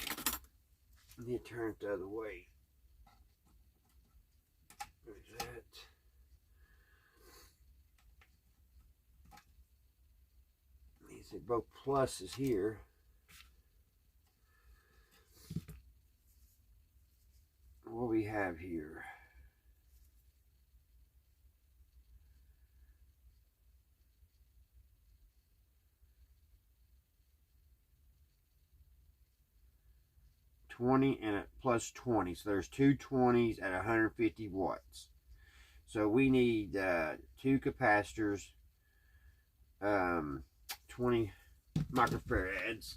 I need to turn it the other way. There's that. These are both pluses here. What we have here? $20 and a plus 20, so there's two 20s at 150 watts. So we need 2 capacitors, 20 microfarads.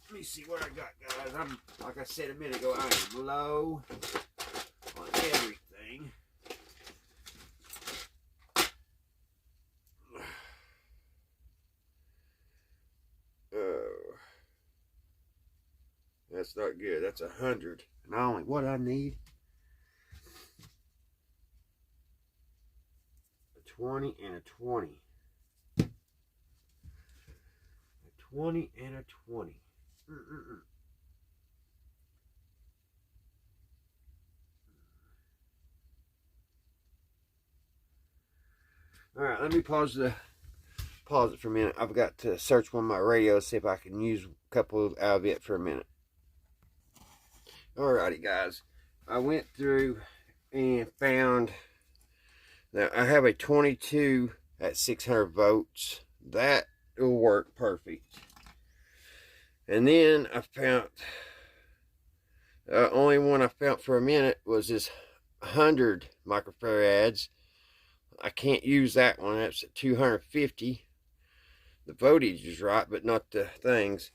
Let me see what I got, guys. I'm, like I said a minute ago, I am low on everything. That's not good. That's 100. And only what I need, a 20 and a 20. A 20 and a 20. All right, let me pause it for a minute. I've got to search one of my radios, see if I can use a couple out of it for a minute. Alrighty, guys. I went through and found that I have a 22 at 600 volts. That will work perfect. And then I found, only one I found for a minute was this 100 microfarads. I can't use that one. That's at 250. The voltage is right, but not the things.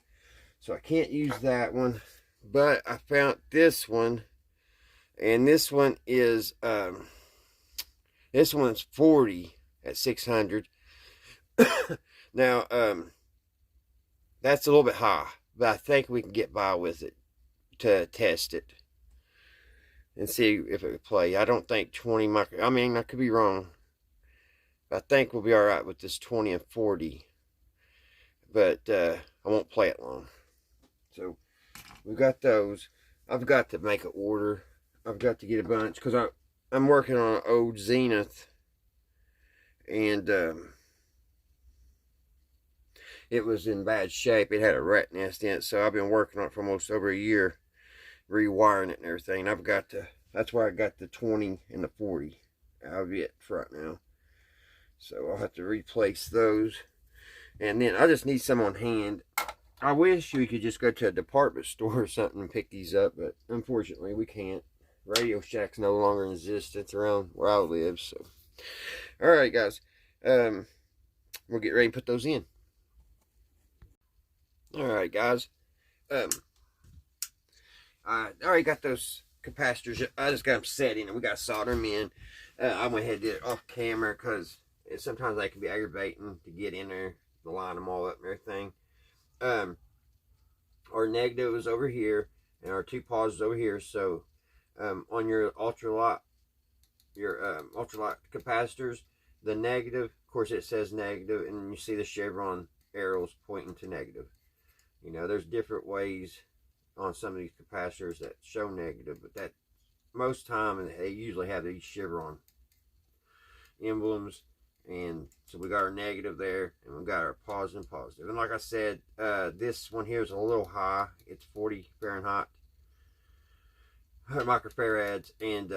So I can't use that one. But I found this one. And this one is, this one's 40 at 600. Now, that's a little bit high. But I think we can get by with it to test it. And see if it would play. I don't think 20 micro, I mean, I could be wrong. I think we'll be all right with this 20 and 40, but I won't play it long. So we've got those. I've got to make an order. I've got to get a bunch because I'm working on an old Zenith, and it was in bad shape. It had a rat nest in it, so I've been working on it for almost over a year, rewiring it and everything. I've got to. That's why I got the 20 and the 40 out of it for right now. So I'll have to replace those. And then I just need some on hand. I wish we could just go to a department store or something and pick these up, but unfortunately we can't. Radio Shack's no longer in existence around where I live. So, alright guys. We'll get ready and put those in. Alright guys. I already got those capacitors. I just got them set in and we got to solder them in. I went ahead and did it off camera because sometimes they can be aggravating to get in there, to line them all up and everything. Our negative is over here, and our two positives over here. So, on your ultralight capacitors, the negative, of course, it says negative, and you see the chevron arrows pointing to negative. You know, there's different ways on some of these capacitors that show negative, but that most time they usually have these chevron emblems. And so we got our negative there, and we got our positive and positive. And like I said, this one here is a little high. It's 40 Fahrenheit microfarads, and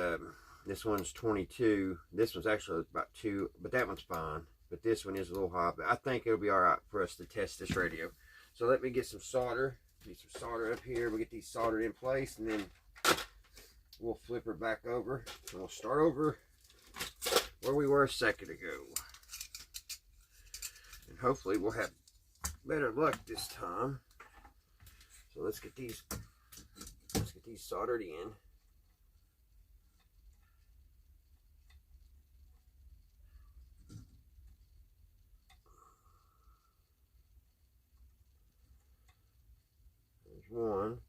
this one's 22. This one's actually about 2, but that one's fine. But this one is a little high, but I think it'll be all right for us to test this radio. So let me get some solder. Get some solder up here. We'll get these soldered in place, and then we'll flip her back over, and we'll start over where we were a second ago. And hopefully we'll have better luck this time. So let's get these soldered in. There's one.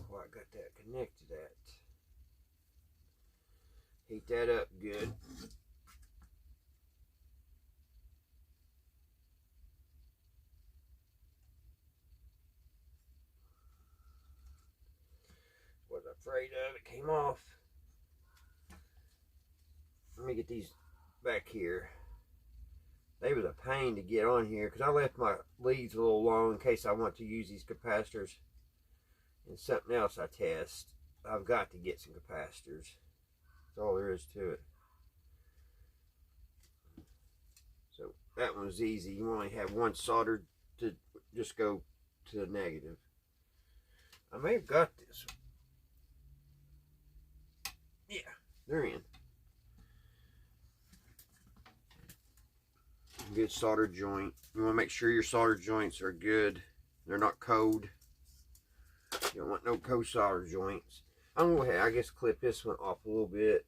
Where I got that connected at. Heat that up good. Was afraid of it, came off. Let me get these back here. They was a pain to get on here because I left my leads a little long in case I want to use these capacitors. And something else I test. I've got to get some capacitors. That's all there is to it. So that one was easy. You only have one soldered to just go to the negative. I may have got this one. Yeah, they're in. Good solder joint. You want to make sure your solder joints are good. They're not cold. You don't want no co-solder joints. I'm going to go ahead, I guess, clip this one off a little bit.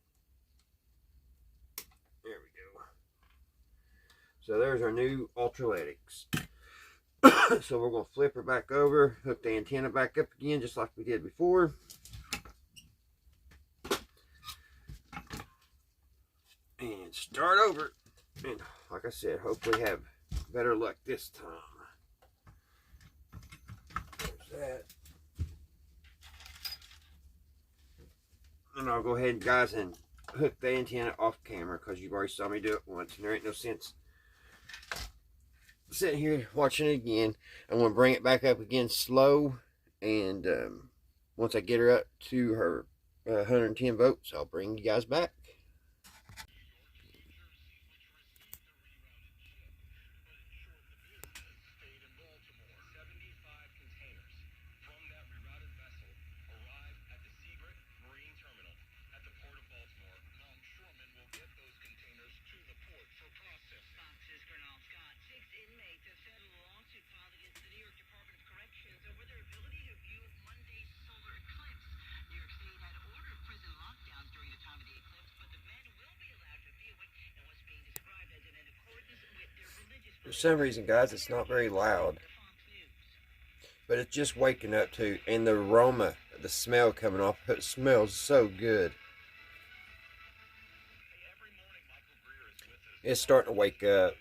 There we go. So there's our new ultraletics. So we're going to flip her back over, hook the antenna back up again, just like we did before. And start over. And like I said, hopefully have better luck this time. There's that. And I'll go ahead, guys, and hook the antenna off camera because you've already saw me do it once, and there ain't no sense sitting here watching it again. I'm going to bring it back up again slow, and once I get her up to her 110 volts, I'll bring you guys back. For some reason, guys, it's not very loud, but it's just waking up too, and the aroma, the smell coming off, it smells so good. It's starting to wake up.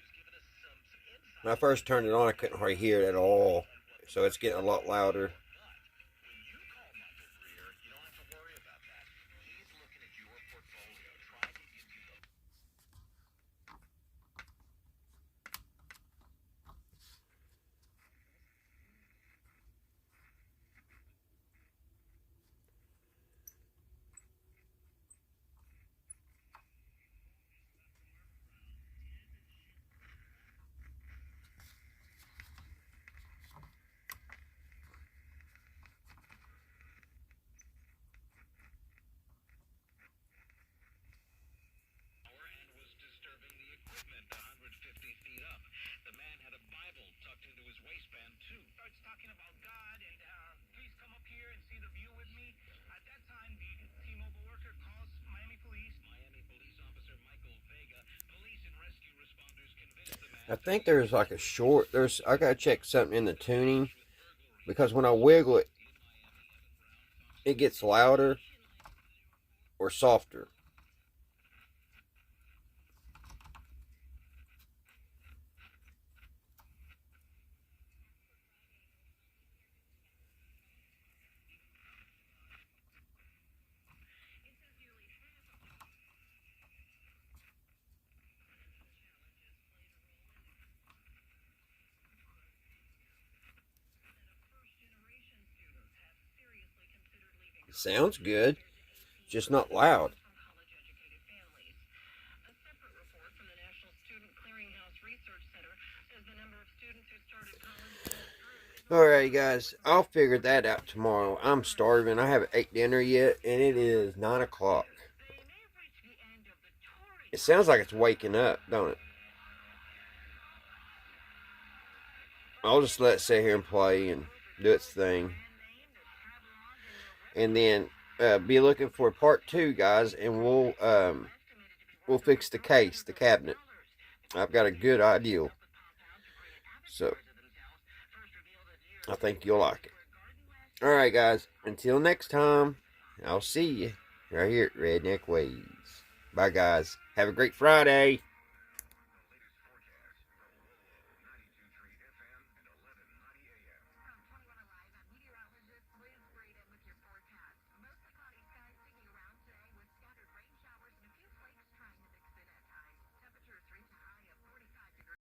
When I first turned it on, I couldn't hardly hear it at all, so it's getting a lot louder. I think there's like a short, I gotta check something in the tuning, because when I wiggle it, it gets louder or softer. It sounds good, just not loud. Alright, guys, I'll figure that out tomorrow. I'm starving. I haven't ate dinner yet, and it is 9 o'clock. It sounds like it's waking up, don't it? I'll just let it sit here and play and do its thing. And then be looking for part 2, guys, and we'll fix the case, the cabinet. I've got a good idea. So I think you'll like it. Alright, guys, until next time, I'll see you right here at Redneck Ways. Bye, guys. Have a great Friday.